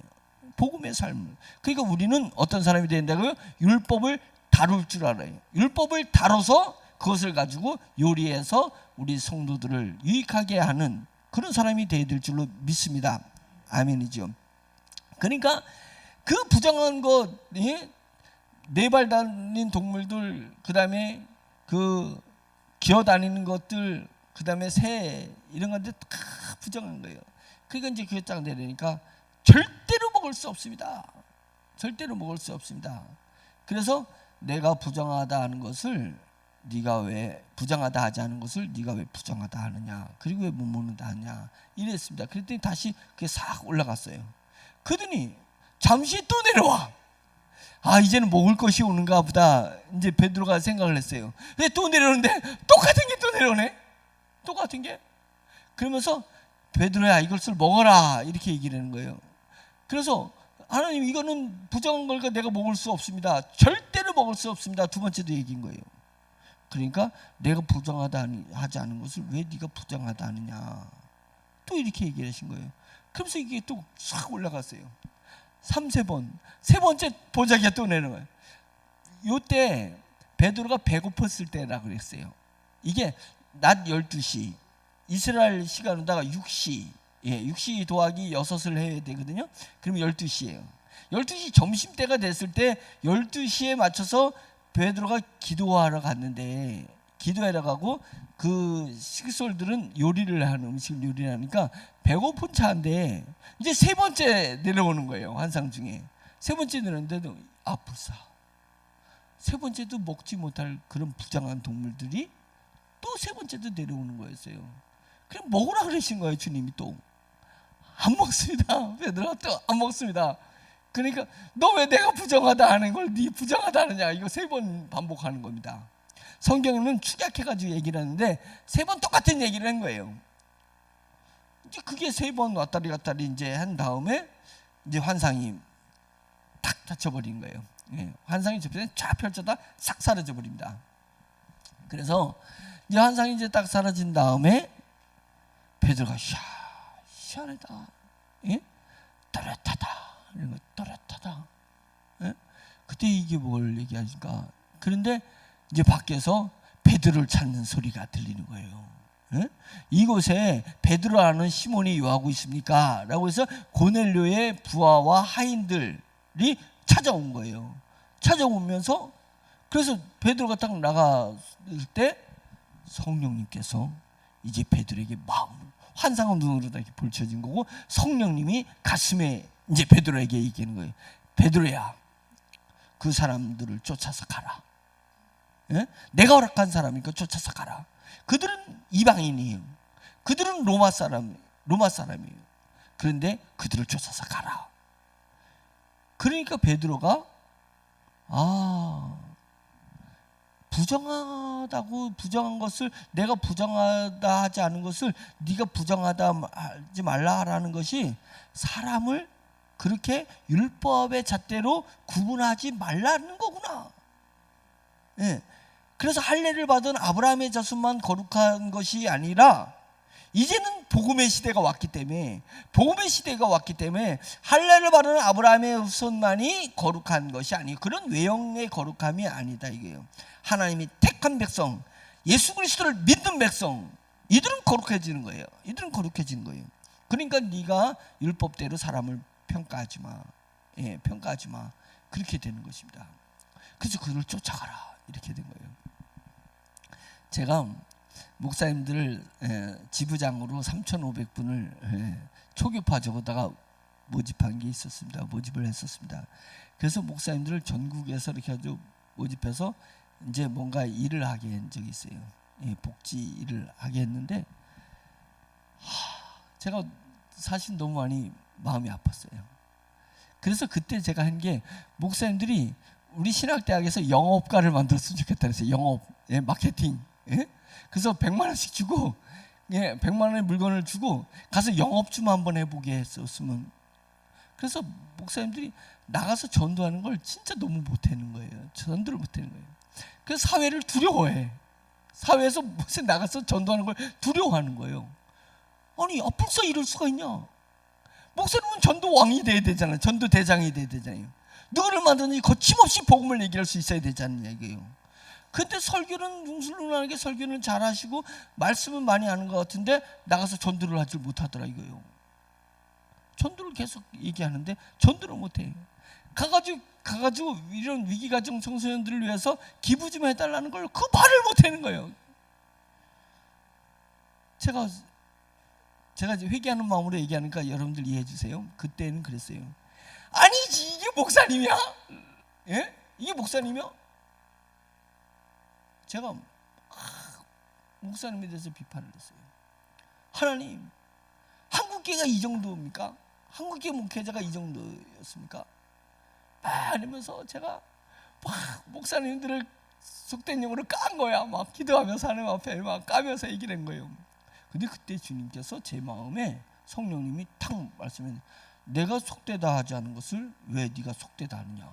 Speaker 1: 복음의 삶을. 그러니까 우리는 어떤 사람이 된다고요? 율법을 다룰 줄 알아요. 율법을 다뤄서 그것을 가지고 요리해서 우리 성도들을 유익하게 하는 그런 사람이 되어야 될 줄로 믿습니다. 아멘이죠. 그러니까 그 부정한 것, 네 발 달린 동물들, 그 다음에 그 기어다니는 것들, 그 다음에 새, 이런 것들 다 부정한 거예요. 그러니까 이제 그게 딱 내리니까 절대로 먹을 수 없습니다. 절대로 먹을 수 없습니다. 그래서 내가 부정하다 하는 것을 네가 왜 부정하다 하지 않은 것을 네가 왜 부정하다 하느냐, 그리고 왜 못 먹는다 하냐, 이랬습니다. 그랬더니 다시 그게 싹 올라갔어요. 그러더니 잠시 또 내려와. 아, 이제는 먹을 것이 오는가 보다 이제 베드로가 생각을 했어요. 근데 또 내려오는데 똑같은 게 또 내려오네. 똑같은 게. 그러면서 베드로야, 이것을 먹어라, 이렇게 얘기를 하는 거예요. 그래서 하나님, 이거는 부정한 걸까 내가 먹을 수 없습니다. 절대로 먹을 수 없습니다. 두 번째도 얘기인 거예요. 그러니까 내가 부정하다 하지 않은 것을 왜 네가 부정하다 하느냐, 또 이렇게 얘기를 하신 거예요. 그러면서 이게 또 싹 올라갔어요. 3번, 세 번째 보자기가 또 내는 거예요. 요때 베드로가 배고팠을 때라고 그랬어요. 이게 낮 12시 이스라엘 시간으로다가 6시, 6시 더하기 6을 해야 되거든요. 그러면 12시예요 12시 점심때가 됐을 때 12시에 맞춰서 베드로가 기도하러 갔는데, 기도하러 가고 그 식솔들은 요리를 하는, 음식을 요리를 하니까 배고픈 차인데 이제 세 번째 내려오는 거예요. 환상 중에 세 번째 내려오는데도 불사 세 번째도 먹지 못할 그런 부정한 동물들이 또 세 번째도 내려오는 거였어요. 그럼 먹으라 그러신 거예요. 주님이 또 안 먹습니다. 베드로가 또 안 먹습니다. 그러니까 너 왜 내가 부정하다 하는 걸 네 부정하다 하느냐, 이거 세 번 반복하는 겁니다. 성경에는 축약해가지고 얘기를 하는데 세 번 똑같은 얘기를 한 거예요. 이제 그게 세 번 왔다리 갔다리 이제 한 다음에 이제 환상이 탁 닫혀버린 거예요. 환상이 접혀서 쫙 펼쳐다 싹 사라져 버립니다. 그래서 이제 환상이 이제 딱 사라진 다음에 베드로가 시원하다, 또렷하다, 이런 거 또렷하다. 그때 이게 뭘 얘기하니까, 그런데 이제 밖에서 베드로를 찾는 소리가 들리는 거예요. 이곳에 베드로라는 시몬이 요하고 있습니까? 라고 해서 고넬료의 부하와 하인들이 찾아온 거예요. 찾아오면서 그래서 베드로가 딱 나갔을 때 성령님께서 이제 베드로에게 환상의 눈으로 이렇게 펼쳐진 거고, 성령님이 가슴에 이제 베드로에게 얘기하는 거예요. 베드로야, 그 사람들을 쫓아서 가라. 내가 허락한 사람이니까 쫓아서 가라. 그들은 이방인이에요. 그들은 로마 사람이에요. 그런데 그들을 쫓아서 가라. 그러니까 베드로가 부정한 것을, 내가 부정하다 하지 않은 것을 네가 부정하다 하지 말라라는 것이 사람을 그렇게 율법의 잣대로 구분하지 말라는 거구나. 그래서 할례를 받은 아브라함의 자손만 거룩한 것이 아니라 이제는 복음의 시대가 왔기 때문에 할례를 받은 아브라함의 후손만이 거룩한 것이 아니고 그런 외형의 거룩함이 아니다 이거예요. 하나님이 택한 백성, 예수 그리스도를 믿는 백성, 이들은 거룩해지는 거예요. 그러니까 네가 율법대로 사람을 평가하지 마. 평가하지 마. 그렇게 되는 것입니다. 그래서 그를 쫓아가라. 이렇게 된 거예요. 제가 목사님들을 지부장으로 3,500분을 초교파 적어다가 모집한 게 있었습니다. 모집을 했었습니다. 그래서 목사님들을 전국에서 이렇게 아주 모집해서 이제 뭔가 일을 하게 한 적이 있어요. 복지 일을 하게 했는데 제가 사실 너무 많이 마음이 아팠어요. 그래서 그때 제가 한 게, 목사님들이 우리 신학대학에서 영업가를 만들었으면 좋겠다 그랬어요. 영업, 마케팅. 그래서 100만 원씩 주고, 100만 원의 물건을 주고 가서 영업 좀 한번 해보게 했었으면. 그래서 목사님들이 나가서 전도하는 걸 진짜 너무 못하는 거예요. 전도를 못하는 거예요. 그래서 사회를 두려워해. 사회에서 무슨 나가서 전도하는 걸 두려워하는 거예요. 아니, 벌써 이럴 수가 있냐? 목사님은 전도 왕이 돼야 되잖아요. 전도 대장이 돼야 되잖아요. 누구를 만드는지 거침없이 복음을 얘기할 수 있어야 되지 않느냐 이거예요. 근데 설교는 뭉술lun하게 설교는 잘하시고 말씀은 많이 하는 것 같은데 나가서 전도를 하지 못하더라 이거예요. 전도를 계속 얘기하는데 전도를 못해. 가가지고 이런 위기가정 청소년들을 위해서 기부 좀 해달라는 걸 그 말을 못하는 거예요. 제가 이제 회개하는 마음으로 얘기하니까 여러분들 이해해 주세요. 그때는 그랬어요. 아니지, 이게 목사님이야? 예? 이게 목사님이야? 제가 목사님에 대해서 비판을 했어요. 하나님, 한국교회가 이 정도입니까? 한국교회 목회자가 이 정도였습니까? 이러면서 제가 막 목사님들을 속된 용어로 깐 거야. 막 기도하면서 하나님 앞에 막 까면서 얘기를 한 거예요. 근데 그때 주님께서 제 마음에 성령님이 탁 말씀해, 내가 속되다 하지 않은 것을 왜 네가 속되다 하느냐,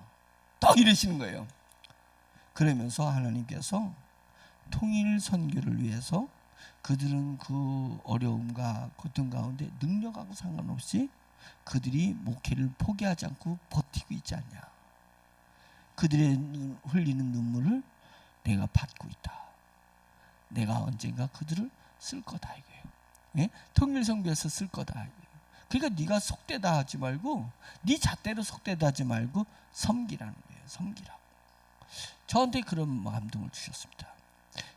Speaker 1: 딱 이러시는 거예요. 그러면서 하나님께서 통일 선교를 위해서 그들은 그 어려움과 고통 가운데 능력하고 상관없이 그들이 목회를 포기하지 않고 버티고 있지 않냐. 그들의 흘리는 눈물을 내가 받고 있다. 내가 언젠가 그들을 쓸 거다 이거예요. 예? 통일 선교에서 쓸 거다 이거예요. 그러니까 네가 속되다 하지 말고, 네 잣대로 속되다 하지 말고 섬기라는 거예요. 섬기라고. 저한테 그런 감동을 주셨습니다.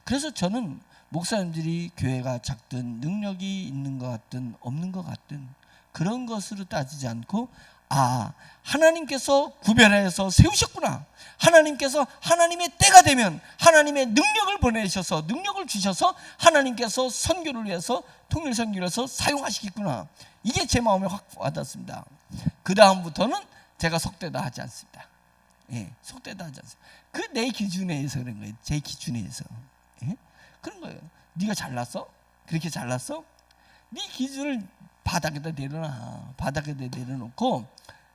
Speaker 1: 그래서 저는 목사님들이 교회가 작든 능력이 있는 것 같든 없는 것 같든 그런 것으로 따지지 않고, 하나님께서 구별해서 세우셨구나. 하나님께서 하나님의 때가 되면 하나님의 능력을 보내셔서, 능력을 주셔서 하나님께서 선교를 위해서, 통일 선교를 위해서 사용하시겠구나. 이게 제 마음에 확 와닿습니다. 그 다음부터는 제가 속되다 하지 않습니다. 예, 속되다 하지 않습니다. 그 내 기준에 의해서 그런 거예요. 제 기준에 의해서. 예? 그런 거예요. 네가 잘났어? 그렇게 잘났어? 네 기준을 바닥에다 내려놔. 바닥에다 내려놓고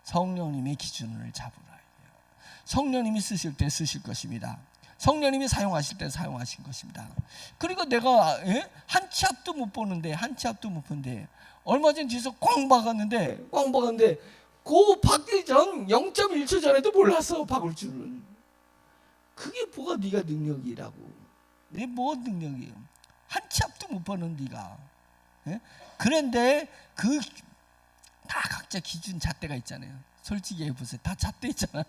Speaker 1: 성령님의 기준을 잡으라. 성령님이 쓰실 때 쓰실 것입니다. 성령님이 사용하실 때 사용하신 것입니다. 그리고 내가 한 치 앞도 못 보는데, 얼마 전 뒤에서 꽝 박았는데 그 박기 전 0.1초 전에도 몰랐어, 박을 줄을. 그게 뭐가 네가 능력이라고. 내 뭐 능력이에요? 한 치 앞도 못 보는 네가. 그런데 그 다 각자 기준 잣대가 있잖아요. 솔직히 해보세요. 다 잣대 있잖아.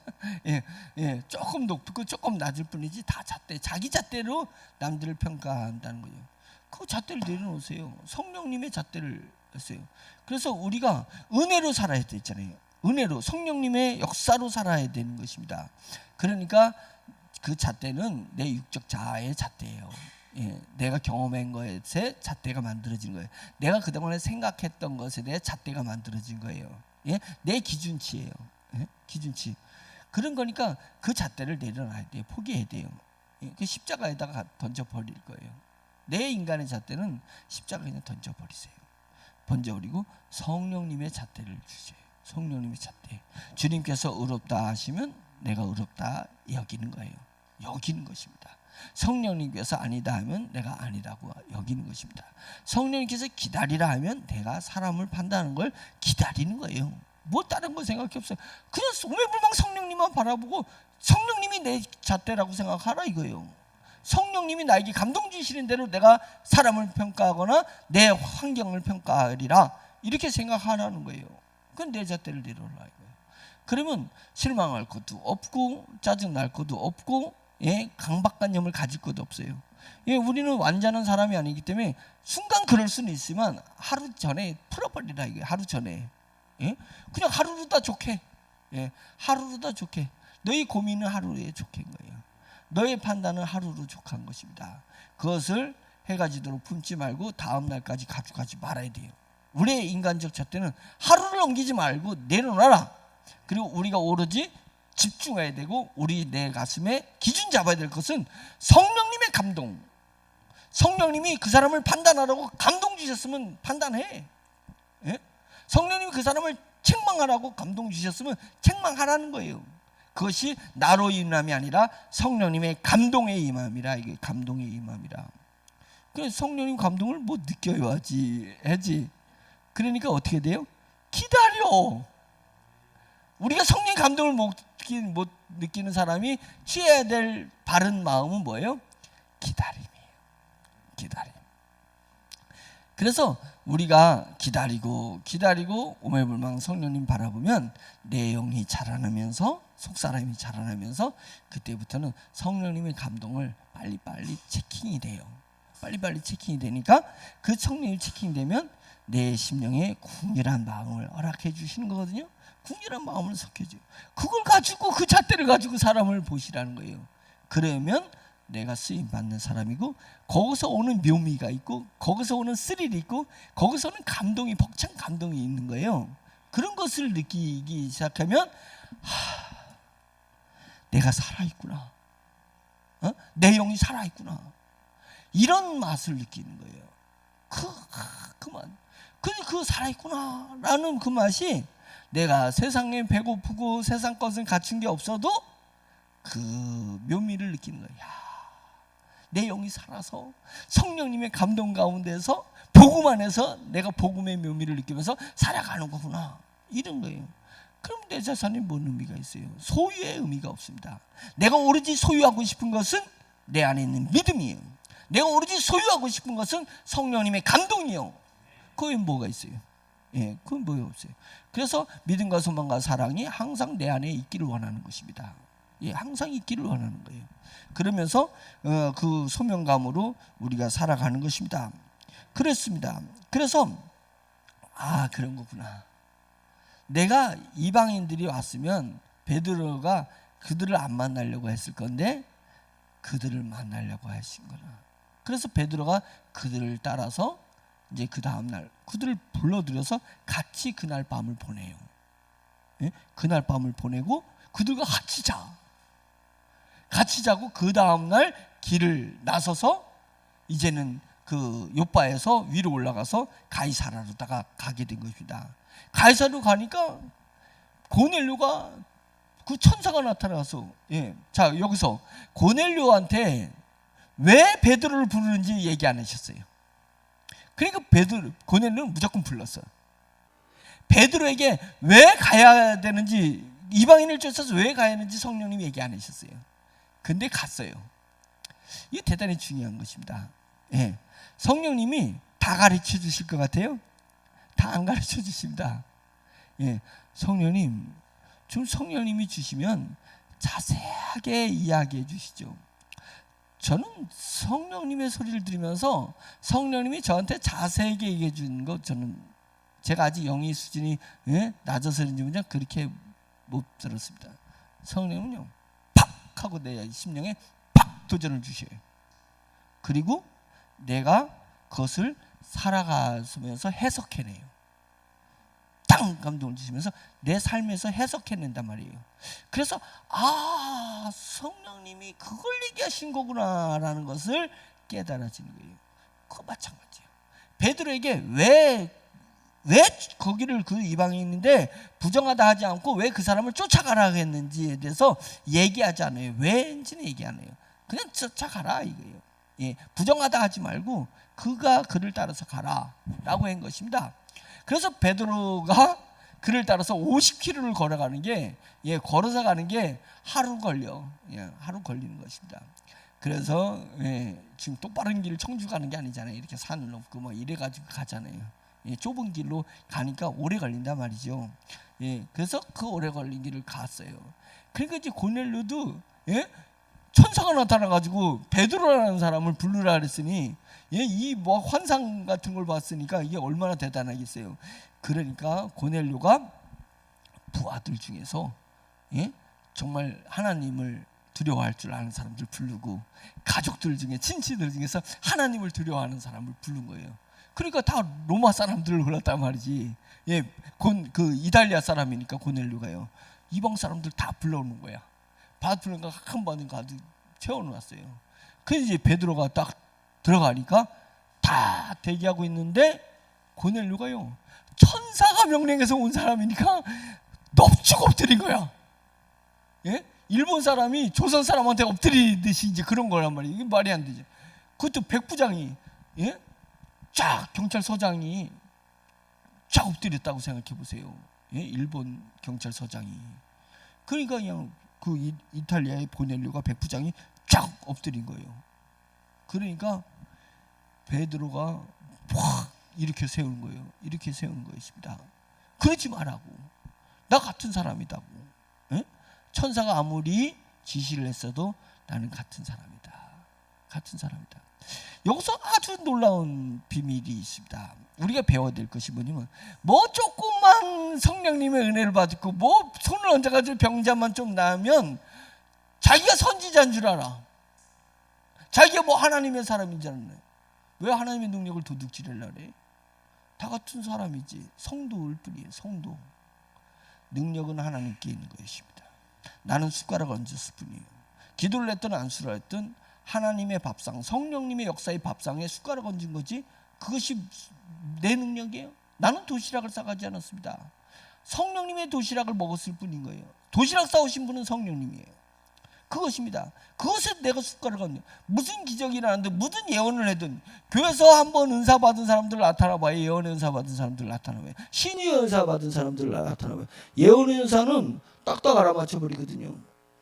Speaker 1: 조금 높고 조금 낮을 뿐이지 다 잣대. 자기 잣대로 남들을 평가한다는 거예요. 그 잣대를 내려놓으세요. 성령님의 잣대를 했어요. 그래서 우리가 은혜로 살아야 되잖아요. 은혜로, 성령님의 역사로 살아야 되는 것입니다. 그러니까 그 잣대는 내 육적 자아의 잣대예요. 내가 경험한 것에 잣대가 만들어진 거예요. 내가 그동안에 생각했던 것에 대해 잣대가 만들어진 거예요. 내 기준치예요. 기준치. 그런 거니까 그 잣대를 내려놔야 돼요. 포기해야 돼요. 그 십자가에다가 던져버릴 거예요. 내 인간의 잣대는 십자가에 그냥 던져버리세요. 던져버리고 성령님의 잣대를 주세요. 성령님의 잣대. 주님께서 의롭다 하시면 내가 의롭다 여기는 거예요. 여기는 것입니다. 성령님께서 아니다 하면 내가 아니라고 여기는 것입니다. 성령님께서 기다리라 하면 내가 사람을 판단하는 걸 기다리는 거예요. 뭐 다른 거 생각이 없어요. 그냥 오매불망 성령님만 바라보고 성령님이 내 잣대라고 생각하라 이거예요. 성령님이 나에게 감동 주시는 대로 내가 사람을 평가하거나 내 환경을 평가하리라, 이렇게 생각하라는 거예요. 그건 내 잣대를 내려라 이거예요. 그러면 실망할 것도 없고 짜증날 것도 없고 강박관념을 가질 것도 없어요. 우리는 완전한 사람이 아니기 때문에 순간 그럴 수는 있지만 하루 전에 풀어버리라 이거예요. 하루 전에. 그냥 하루로 다 좋게. 하루로 다 좋게. 너희 고민은 하루에 좋게인 거예요. 너의 판단은 하루로 족한 것입니다. 그것을 해가지도록 품지 말고 다음 날까지 가져가지 말아야 돼요. 우리의 인간적 잣대는 하루를 넘기지 말고 내려놔라. 그리고 우리가 오로지 집중해야 되고, 우리 내 가슴에 기준 잡아야 될 것은 성령님의 감동. 성령님이 그 사람을 판단하라고 감동 주셨으면 판단해. 성령님이 그 사람을 책망하라고 감동 주셨으면 책망하라는 거예요. 그것이 나로 인함이 아니라 성령님의 감동의 임함이라. 이게 감동의 임함이라. 그래서 성령님 감동을 못 느껴야지 해지. 그러니까 어떻게 돼요? 기다려. 우리가 성령 감동을 못 느끼는 사람이 취해야 될 바른 마음은 뭐예요? 기다림이에요. 기다림. 그래서 우리가 기다리고 오매불망 성령님 바라보면 내 영이 자라나면서 속사람이 자라나면서 그때부터는 성령님의 감동을 빨리빨리 체킹이 돼요. 빨리빨리 체킹이 되니까 그 성령이 체킹되면 내 심령에 궁결한 마음을 허락해 주시는 거거든요. 궁결한 마음을 섞여줘요. 그걸 가지고 그 잣대를 가지고 사람을 보시라는 거예요. 그러면 내가 쓰임 받는 사람이고 거기서 오는 묘미가 있고 거기서 오는 스릴이 있고 거기서 오는 감동이 벅찬 감동이 있는 거예요. 그런 것을 느끼기 시작하면 내가 살아있구나. 내 영이 살아있구나. 이런 맛을 느끼는 거예요. 그 살아있구나 라는 그 맛이 내가 세상에 배고프고 세상 것은 갖춘 게 없어도 그 묘미를 느끼는 거예요. 내 영이 살아서 성령님의 감동 가운데서 복음 안에서 내가 복음의 묘미를 느끼면서 살아가는 거구나. 이런 거예요. 그럼 내 자산에 뭔 의미가 있어요? 소유의 의미가 없습니다. 내가 오로지 소유하고 싶은 것은 내 안에 있는 믿음이에요. 내가 오로지 소유하고 싶은 것은 성령님의 감동이요. 그게 뭐가 있어요? 예, 그건 뭐가 없어요. 그래서 믿음과 소망과 사랑이 항상 내 안에 있기를 원하는 것입니다. 예, 항상 있기를 원하는 거예요. 그러면서 그 소명감으로 우리가 살아가는 것입니다. 그렇습니다. 그래서 그런 거구나. 내가 이방인들이 왔으면 베드로가 그들을 안 만나려고 했을 건데 그들을 만나려고 하신 거나. 그래서 베드로가 그들을 따라서 이제 그 다음 날 그들을 불러들여서 같이 그날 밤을 보내요. 예? 그날 밤을 보내고 그들과 같이 자고 그 다음 날 길을 나서서 이제는 그 요바에서 위로 올라가서 가이사라로다가 가게 된 것입니다. 가이사라로 가니까 고넬료가 그 천사가 나타나서 자 여기서 고넬료한테 왜 베드로를 부르는지 얘기 안 하셨어요. 그러니까 고넬료는 무조건 불렀어요. 베드로에게 왜 가야 되는지 이방인을 쫓아서 왜 가야 하는지 성령님이 얘기 안 하셨어요. 근데 갔어요. 이게 대단히 중요한 것입니다. 예. 성령님이 다 가르쳐 주실 것 같아요? 다 안 가르쳐 주십니다. 예. 성령님이 주시면 자세하게 이야기해 주시죠. 저는 성령님의 소리를 들으면서 성령님이 저한테 자세하게 얘기해 주는 거 제가 아직 영의 수준이 낮아서 그런지 그렇게 못 들었습니다. 성령님은요 하고 내 심령에 팍 도전을 주셔요. 그리고 내가 그것을 살아가면서 해석해내요. 땅 감동을 주시면서 내 삶에서 해석해낸단 말이에요. 그래서 성령님이 그걸 얘기하신 거구나라는 것을 깨달아지는 거예요. 그거 마찬가지예요. 베드로에게 왜 거기를 그 이방인인데 부정하다 하지 않고 왜 그 사람을 쫓아가라 했는지에 대해서 얘기하지 않아요. 왜인지는 얘기 안 해요. 그냥 쫓아가라 이거예요. 예, 부정하다 하지 말고 그가 그를 따라서 가라라고 한 것입니다. 그래서 베드로가 그를 따라서 50km를 걸어가는 게 걸어서 가는 게 하루 걸려. 하루 걸리는 것입니다. 그래서 지금 똑바른 길을 청주 가는 게 아니잖아요. 이렇게 산을 넘고 이래 가지고 가잖아요. 좁은 길로 가니까 오래 걸린단 말이죠. 그래서 그 오래 걸린 길을 갔어요. 그러니까 이제 고넬료도 천사가 나타나가지고 베드로라는 사람을 부르라 그랬으니 이 환상 같은 걸 봤으니까 이게 얼마나 대단하겠어요. 그러니까 고넬료가 부하들 중에서 정말 하나님을 두려워할 줄 아는 사람들 부르고 가족들 중에 친지들 중에서 하나님을 두려워하는 사람을 부른 거예요. 그러니까 다 로마 사람들을 불렀단 말이지. 그 이달리아 사람이니까 고넬료가요. 이방 사람들 다 불러오는 거야. 부르니까 한 번은 가득 채워놓았어요. 그래서 이제 베드로가 딱 들어가니까 다 대기하고 있는데 고넬료가요. 천사가 명령해서 온 사람이니까 넙죽 엎드린 거야. 일본 사람이 조선 사람한테 엎드리듯이 이제 그런 거란 말이에요. 이게 말이 안 되죠. 그것도 백부장이 쫙 경찰서장이 쫙 엎드렸다고 생각해 보세요. 일본 경찰서장이. 그러니까 그냥 그 이탈리아의 고넬료가 백부장이 쫙 엎드린 거예요. 그러니까 베드로가 확 이렇게 세운 거예요. 이렇게 세운 것입니다. 그러지 말라고. 나 같은 사람이다고. 에? 천사가 아무리 지시를 했어도 나는 같은 사람이다. 같은 사람이다. 여기서 아주 놀라운 비밀이 있습니다. 우리가 배워야 될 것이 뭐냐면, 뭐 조금만 성령님의 은혜를 받고 뭐 손을 얹어가지고 병자만 좀 나으면 자기가 선지자인 줄 알아. 자기가 뭐 하나님의 사람인 줄 알아. 왜 하나님의 능력을 도둑질하려고 그래? 다 같은 사람이지. 성도일 뿐이에요. 성도. 능력은 하나님께 있는 것입니다. 나는 숟가락을 얹었을 뿐이에요. 기도를 했든 안수를 했든 하나님의 밥상, 성령님의 역사의 밥상에 숟가락 얹은 거지, 그것이 내 능력이에요? 나는 도시락을 싸가지 않았습니다. 성령님의 도시락을 먹었을 뿐인 거예요. 도시락 싸오신 분은 성령님이에요. 그것입니다. 그것에 내가 숟가락을 얹는, 무슨 기적이 일어나든 무슨 예언을 하든, 교회에서 한번 은사 받은 사람들 나타나봐요. 예언의 은사 받은 사람들 나타나봐요. 신유의 은사 받은 사람들 나타나봐요. 예언의 은사는 딱딱 알아맞혀 버리거든요.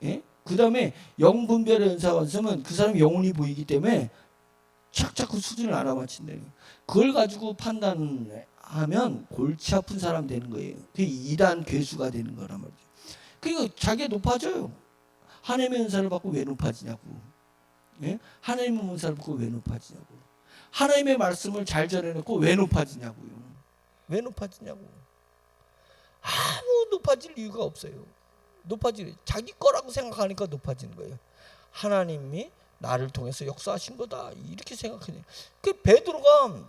Speaker 1: 예? 그 다음에 영분별의 은사가 있으면 그 사람이 영혼이 보이기 때문에 착착 그 수준을 알아맞힌대요. 그걸 가지고 판단하면 골치 아픈 사람 되는 거예요. 그게 이단 괴수가 되는 거란 말이죠. 그러니까 자기가 높아져요. 하나님의 은사를 받고 왜 높아지냐고. 예? 하나님의 은사를 받고 왜 높아지냐고. 하나님의 말씀을 잘 전해놓고 왜 높아지냐고요. 왜 높아지냐고. 아무 높아질 이유가 없어요. 자기 거라고 생각하니까 높아지는 거예요. 하나님이 나를 통해서 역사하신 거다 이렇게 생각하네. 그 베드로가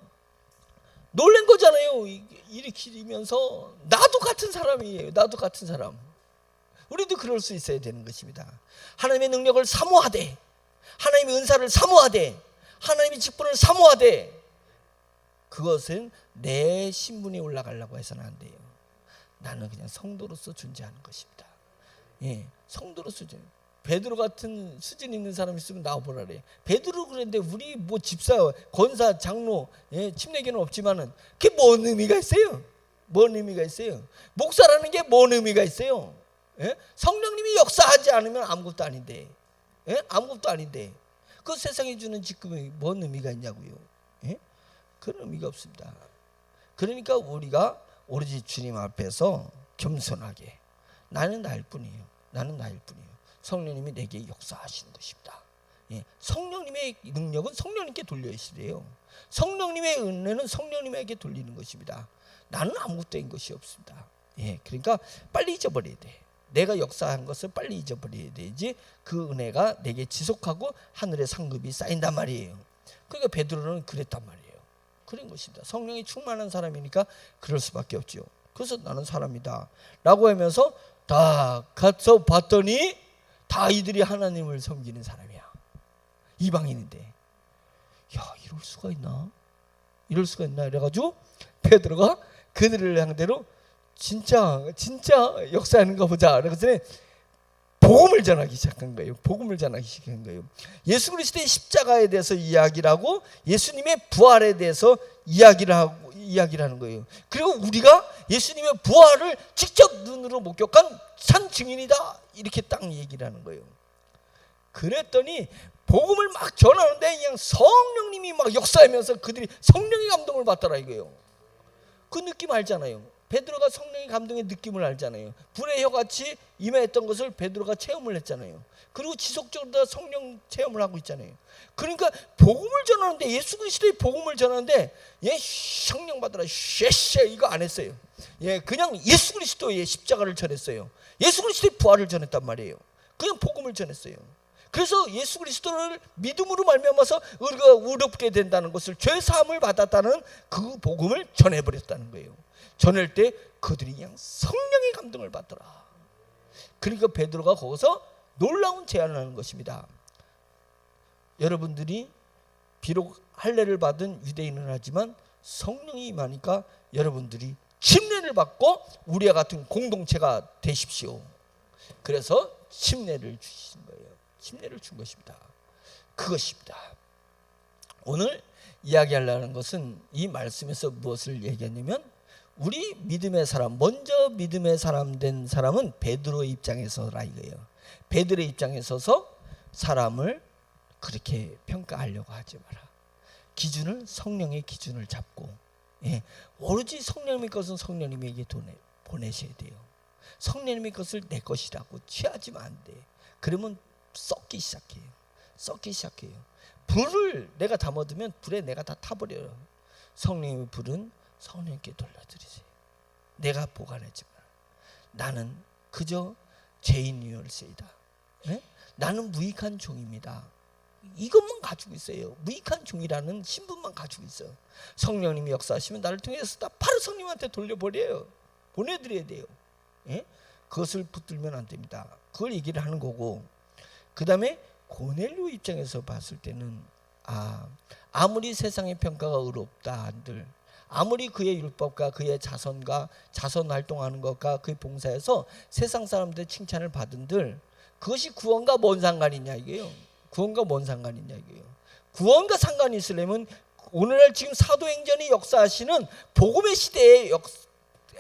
Speaker 1: 놀란 거잖아요. 일으키면서 나도 같은 사람이에요. 나도 같은 사람. 우리도 그럴 수 있어야 되는 것입니다. 하나님의 능력을 사모하되, 하나님의 은사를 사모하되, 하나님의 직분을 사모하되, 그것은 내 신분이 올라가려고 해서는 안 돼요. 나는 그냥 성도로서 존재하는 것입니다. 예, 성도로서 베드로 같은 수준 있는 사람 있으면 나와보라 그래. 베드로 그랬는데 우리 뭐 집사, 권사, 장로, 예, 침례교는 없지만은 그게 뭔 의미가 있어요? 뭔 의미가 있어요? 목사라는 게 뭔 의미가 있어요? 예? 성령님이 역사하지 않으면 아무것도 아닌데, 예? 아무것도 아닌데 그 세상에 주는 직분이 뭔 의미가 있냐고요? 예? 그런 의미가 없습니다. 그러니까 우리가 오로지 주님 앞에서 겸손하게, 나는 나일 뿐이에요. 나는 나일 뿐이에요. 성령님이 내게 역사하시는 것입니다. 예, 성령님의 능력은 성령님께 돌려주시래요. 성령님의 은혜는 성령님에게 돌리는 것입니다. 나는 아무것도 된 것이 없습니다. 예, 그러니까 빨리 잊어버려야 돼. 내가 역사한 것을 빨리 잊어버려야 되지 그 은혜가 내게 지속하고 하늘의 상급이 쌓인단 말이에요. 그러니까 베드로는 그랬단 말이에요. 그런 것입니다. 성령이 충만한 사람이니까 그럴 수밖에 없죠. 그래서 나는 사람이다 라고 하면서 다 가서 봤더니 다 이들이 하나님을 섬기는 사람이야. 이방인인데, 야, 이럴 수가 있나? 이럴 수가 있나? 이래가지고 베드로가 그들을 상대로 진짜 역사하는가 보자. 그래서 복음을 전하기 시작한 거예요. 복음을 전하기 시작한 거예요. 예수 그리스도의 십자가에 대해서 이야기를 하고 예수님의 부활에 대해서 이야기를 하는 거예요. 그리고 우리가 예수님의 부활을 직접 눈으로 목격한 산 증인이다 이렇게 딱 얘기를 하는 거예요. 그랬더니 복음을 막 전하는데 그냥 성령님이 막 역사하면서 그들이 성령의 감동을 받더라 이거예요. 그 느낌 알잖아요. 베드로가 성령의 감동의 느낌을 알잖아요. 불의 혀같이 임했던 것을 베드로가 체험을 했잖아요. 그리고 지속적으로 성령 체험을 하고 있잖아요. 그러니까 복음을 전하는데, 예수 그리스도의 복음을 전하는데, 예, 성령 받으라 쉐쉐 이거 안 했어요. 예, 그냥 예수 그리스도의 십자가를 전했어요. 예수 그리스도의 부활을 전했단 말이에요. 그냥 복음을 전했어요. 그래서 예수 그리스도를 믿음으로 말미암아서 우리가 의롭게 된다는 것을, 죄 사함을 받았다는 그 복음을 전해버렸다는 거예요. 전할 때 그들이 그냥 성령의 감동을 받더라. 그러니까 베드로가 거기서 놀라운 제안을 하는 것입니다. 여러분들이 비록 할례를 받은 유대인은 하지만 성령이 임하니까 여러분들이 침례를 받고 우리와 같은 공동체가 되십시오. 그래서 침례를 주신 거예요. 침례를 준 것입니다. 그것입니다. 오늘 이야기하려는 것은 이 말씀에서 무엇을 얘기했냐면, 우리 믿음의 사람, 먼저 믿음의 사람 된 사람은 베드로의 입장에서라 이거예요. 베드로의 입장에 서서 사람을 그렇게 평가하려고 하지 마라. 기준을, 성령의 기준을 잡고,
Speaker 2: 예, 오로지 성령님의 것은 성령님에게 보내셔야 돼요. 성령님의 것을 내 것이라고 취하지만 안 돼. 그러면 썩기 시작해요. 불을 내가 담아두면 불에 내가 다 타버려요. 성령님의 불은 성령님께 돌려드리세요. 내가 보관하지 마라. 나는 그저 죄인이올세이다. 네? 나는 무익한 종입니다. 이것만 가지고 있어요. 무익한 종이라는 신분만 가지고 있어요. 성령님이 역사하시면 나를 통해서 다 바로 성령님한테 돌려버려요. 보내드려야 돼요. 예? 그것을 붙들면 안 됩니다. 그걸 얘기를 하는 거고, 그 다음에 고넬료 입장에서 봤을 때는 아무리 세상의 평가가 의롭다 한들, 아무리 그의 율법과 그의 자선 활동하는 것과 그의 봉사에서 세상 사람들의 칭찬을 받은들, 그것이 구원과 뭔 상관이냐 이게요. 구원과 상관이 있으려면 오늘날 지금 사도행전이 역사하시는 복음의 시대에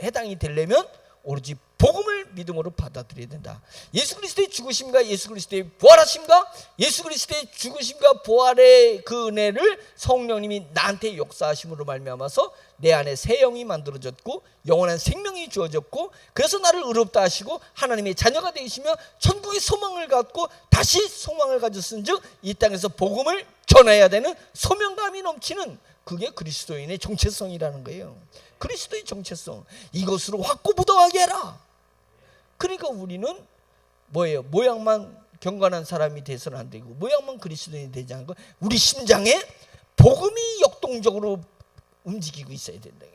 Speaker 2: 해당이 되려면 오로지 복음을 믿음으로 받아들여야 된다. 예수 그리스도의 죽으심과 예수 그리스도의 부활하심과 예수 그리스도의 죽으심과 부활의 그 은혜를 성령님이 나한테 역사하심으로 말미암아서 내 안에 새 영이 만들어졌고 영원한 생명이 주어졌고, 그래서 나를 의롭다 하시고 하나님의 자녀가 되시며 천국의 소망을 갖고 다시 소망을 가졌은즉 이 땅에서 복음을 전해야 되는 소명감이 넘치는, 그게 그리스도인의 정체성이라는 거예요. 그리스도의 정체성, 이것으로 확고부동하게 해라. 그러니까 우리는 뭐예요? 모양만 경건한 사람이 돼서는 안 되고, 모양만 그리스도인이 되지 않고 우리 심장에 복음이 역동적으로 움직이고 있어야 된다.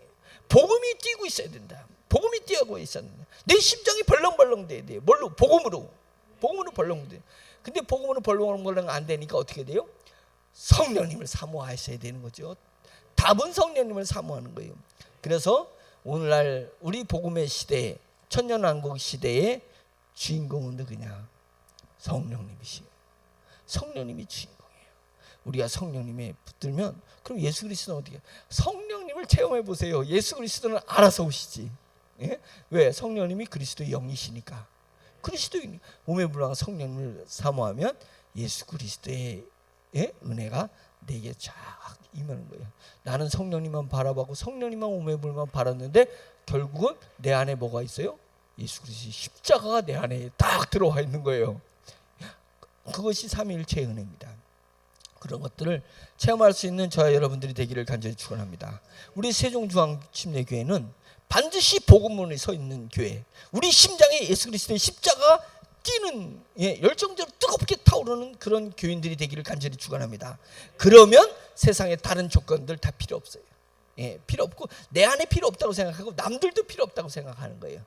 Speaker 2: 복음이 뛰고 있어야 된다. 복음이 뛰고 있어야 된다. 내 심장이 벌렁벌렁 돼야 돼요. 뭘로? 복음으로 벌렁 돼. 근데 복음으로 벌렁벌렁 안 되니까 어떻게 돼요? 성령님을 사모하셔야 되는 거죠. 답은 성령님을 사모하는 거예요. 그래서 오늘날 우리 복음의 시대에, 천년왕국 시대의 주인공은 그냥 성령님이시에요. 성령님이 주인공이에요. 우리가 성령님에 붙들면, 그럼 예수 그리스도는 어떻게 해요? 성령님을 체험해 보세요. 예수 그리스도는 알아서 오시지. 예? 왜? 성령님이 그리스도의 영이시니까. 그리스도인 몸에 불러간 성령님을 사모하면 예수 그리스도의 은혜가 내게 쫙 임하는 거예요. 나는 성령님만 바라보고 성령님만 몸에 불만 바랐는데 결국은 내 안에 뭐가 있어요? 예수 그리스도의 십자가가 내 안에 딱 들어와 있는 거예요. 그것이 삼위일체의 은혜입니다. 그런 것들을 체험할 수 있는 저와 여러분들이 되기를 간절히 축원합니다. 우리 세종중앙침례교회는 반드시 복음문에 서 있는 교회, 우리 심장에 예수 그리스도의 십자가가 뛰는, 열정적으로 뜨겁게 타오르는 그런 교인들이 되기를 간절히 축원합니다. 그러면 세상에 다른 조건들 다 필요 없어요. 필요 없고 내 안에 필요 없다고 생각하고 남들도 필요 없다고 생각하는 거예요.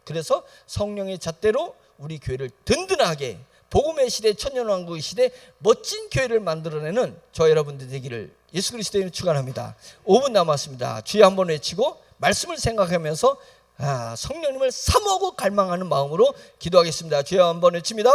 Speaker 2: 그래서 성령의 잣대로 우리 교회를 든든하게, 복음의 시대, 천년왕국의 시대 멋진 교회를 만들어내는 저 여러분들 되기를 예수 그리스도의 축원합니다. 5분 남았습니다. 주여 한번 외치고 말씀을 생각하면서 성령님을 사모하고 갈망하는 마음으로 기도하겠습니다. 주여 한번 외칩니다.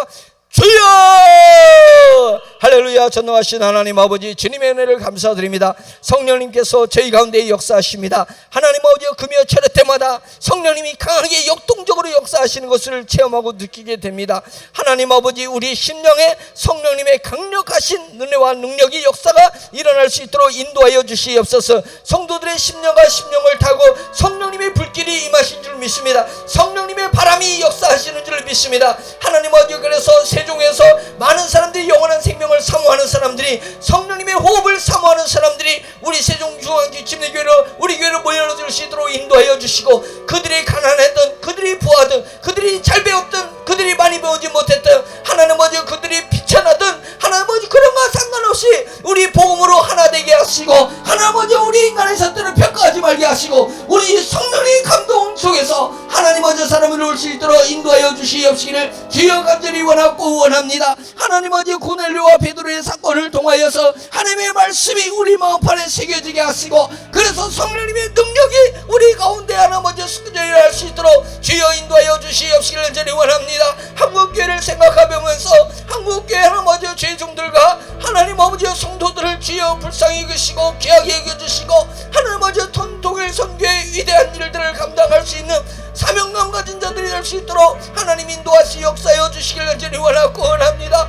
Speaker 2: 주여! 할렐루야. 전능하신 하나님 아버지, 주님의 은혜를 감사드립니다. 성령님께서 저희 가운데 역사하십니다. 하나님 아버지, 금요 차례 때마다 성령님이 강하게 역동적으로 역사하시는 것을 체험하고 느끼게 됩니다. 하나님 아버지, 우리 심령에 성령님의 강력하신 은혜와 능력이 역사가 일어날 수 있도록 인도하여 주시옵소서. 성도들의 심령과 심령을 타고 성령님의 불길이 임하신 줄 믿습니다. 성령님의 바람이 역사하시는 줄 믿습니다. 하나님 아버지, 그래서 세종에서 많은 사람들이 영원한 생명을 사모하는 사람들이, 성령님의 호흡을 사모하는 사람들이 우리 세종중앙침례교회로 우리 교회로 모여들 수 있도록 인도하여 주시고, 그들이 가난했던, 그들이 부하든, 그들이 잘 배웠던, 그들이 많이 배우지 못했던, 하나님 아버지 그들이 비천하든, 하나님 아버지 그런 것 상관없이 우리 복음으로 하나 되게 하시고, 하나님 아버지 우리 인간의 잣대를 평가하지 말게 하시고, 우리 성령의 감동 속에서 하나님 아버지 사람을 올 수 있도록 인도하여 주시옵시기를 주여 간절히 원합니다. 하나님 아버지 고넬료와 베드로의 사건을 통하여서 하나님의 말씀이 우리 마음판에 새겨지게 하시고, 그래서 성령님의 능력이 우리 가운데 하나님 아버지 숙제할 수 있도록 주여 인도하여 주시옵시기를 간절히 원합니다. 한국교회를 생각하면서 한국교회 하나님 아버지 죄종들과 하나님 아버지 성도들을 주여 불쌍히 여기시고 귀하게 여겨주시고, 하나님 아버지 통일 선교의 위대한 일들을 감당할 수 있는 사명감 가진 자들이 될 수 있도록 하나님 인도하시 역사여 주시길 간절히 원합니다.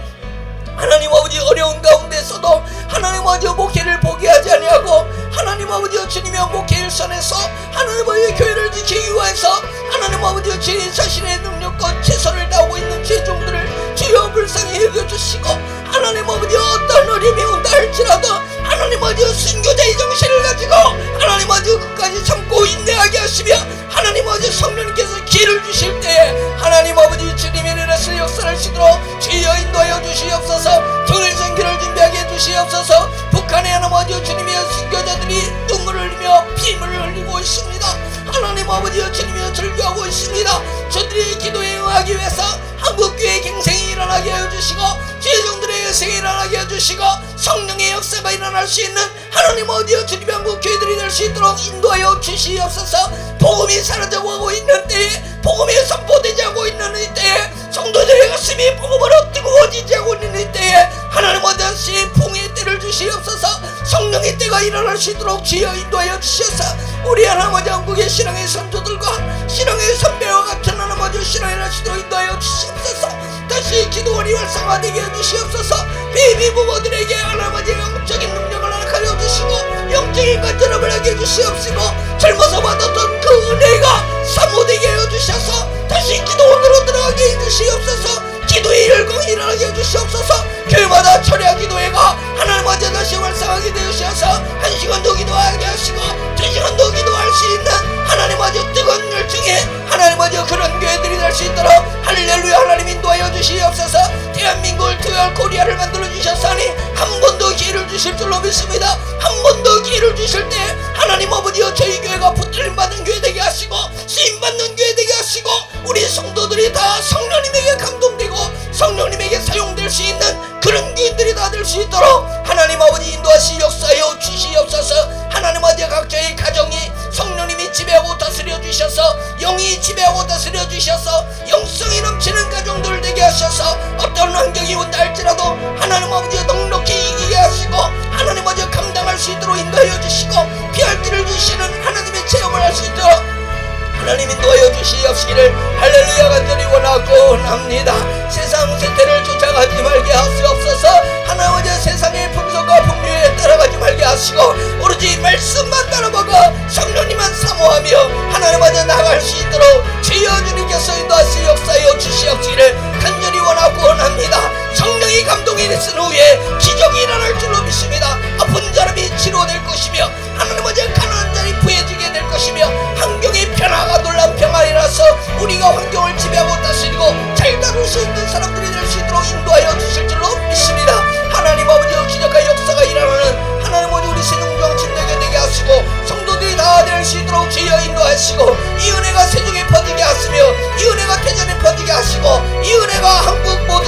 Speaker 2: 하나님 아버지 어려운 가운데서도 하나님 아버지 목회를 포기하지 아니하고, 하나님 아버지여 주님의 목회 일선에서 하나님 아버지의 교회를 지키기 위해서 하나님 아버지여 주님 자신의 능력과 최선을 다하고 있는 죄종들을 주여 불쌍히 여겨주시고 하나님 아버지여 어떤 어려움이 온다 할지라도 하나님 아버지여 순교자의 정신을 가지고 하나님 아버지여 끝까지 참고 인내하게 하시며 하나님 아버지 성령님께서 기회를 주실 때에 하나님 아버지 주님의 일어나서 역사를 하시도록 주여 인도하여 주시옵소서. 통일선교를 준비하게 해주시옵소서. 북한의 하나님 아버지 주님의 순교자들이 눈물을 흘리며 피임을 흘리고 있습니다. 하나님 아버지여 주님이여 절규하고 있습니다. 저들의 기도에 응하기 위해서 한국교회 갱생이 일어나게 해주시고 죄종들의 여생이 일어나게 해주시고 성령의 역사가 일어날 수 있는 하나님 아버지여 주님의 한국교회들이 될 수 있도록 인도하여 주시옵소서. 복음이 사라져가고 있는 때에 복음이 선포되지 않고 있는 이 때에 성도들의 가슴이 복음으로 뜨거워지지 않고 있는 이 때에 하나님 아버지 풍의 때를 주시옵소서. 성령의 때가 일어날 수 있도록 주여 인도하여 주셔서 우리 하나님 아버지 한국의 신앙의 선조들과 신앙의 선배와 같은 하나님 아버지 신앙을 하시도록 인도하여 주시옵소서. 다시 기도원이 활성화되게 해주시옵소서. 베이비 부모들에게 하나님 아버지 영적인 능력을 허락하여 주시고 영적인 간절함을 하게 해주시옵시고 젊어서 받았던 그 은혜가 사모되게 해주셔서 다시 기도원으로 들어가게 해주시옵소서. 기도의 열광이 일어나게 해주시옵소서. 교회마다 철야 기도회가 하나님 아버지 다시 활성하게 되어주셔서 1시간도 기도하게 하시고 2시간도 기도할 수 있는 하나님 아버지 뜨거운 열정에 하나님 아버지 그런 교회들이 될 수 있도록 할렐루야 하나님 인도하여 주시옵소서. 대한민국을 투여할 코리아를 만들어 주셨사니 한 번 더 기회를 주실 줄로 믿습니다. 한 번 더 기회를 주실 때 하나님 아버지여 저희 교회가 붙들림 받는 교회 되게 하시고 쓰임 받는 교회 되게 하시고 우리 성도들이 다 성령님에게 감동되고 성령님에게 사용될 수 있는 그런 교인들이 다 될 수 있도록 하나님 아버지 인도하시 역사하여 주시옵소서. 하나님 아버지 각자의 가정이 성령님이 지배하고 다스려 주셔서 영이 지배하고 다스려 주셔서 영성이 넘치는 가정들 되게 하셔서 어떤 환경이 온다 할지라도 하나님 아버지 넉넉히 이기게 하시고 하나님 아버지 감당할 수 있도록 인도하여 주시고 피할 길을 주시는 하나님의 체험을 할 수 있도록 하나님 인도하여 주시옵시기를 할렐루야 간절히 원하고 합니다. 세상 세태를 쫓아가지 말게 하시옵소서. 하나님 아버지 세상의 풍속과 풍류에 따라가지 말게 하시고 오로지 말씀만 따라먹어 성령님만 사모하며 하나님 아버지 나갈 수 있도록 주여 주님께서 인도하시 역사하여 주시옵시기를 간절히 원하고 합니다. 성령이 감동이 됐은 후에 기적이 일어날 줄로 믿습니다. 아픈 사람이 치료될 것이며 하나님 아버지 가난한 자리 부해지게 될 것이며 환경의 변화가 놀라운 평안이라서 우리가 환경을 지배하고 다스리고 잘 다룰 수 있는 사람들이 될 수 있도록 인도하여 주실 줄로 믿습니다. 하나님 아버지의 기적과 역사가 일어나는 하나님 아버지 우리 신웅정 침례교 되게 하시고 성도들이 다 될 수 있도록 주여 인도하시고 이 은혜가 세종에 퍼지게 하시며 이 은혜가 대전에 퍼지게 하시고 이 은혜가 한국 모든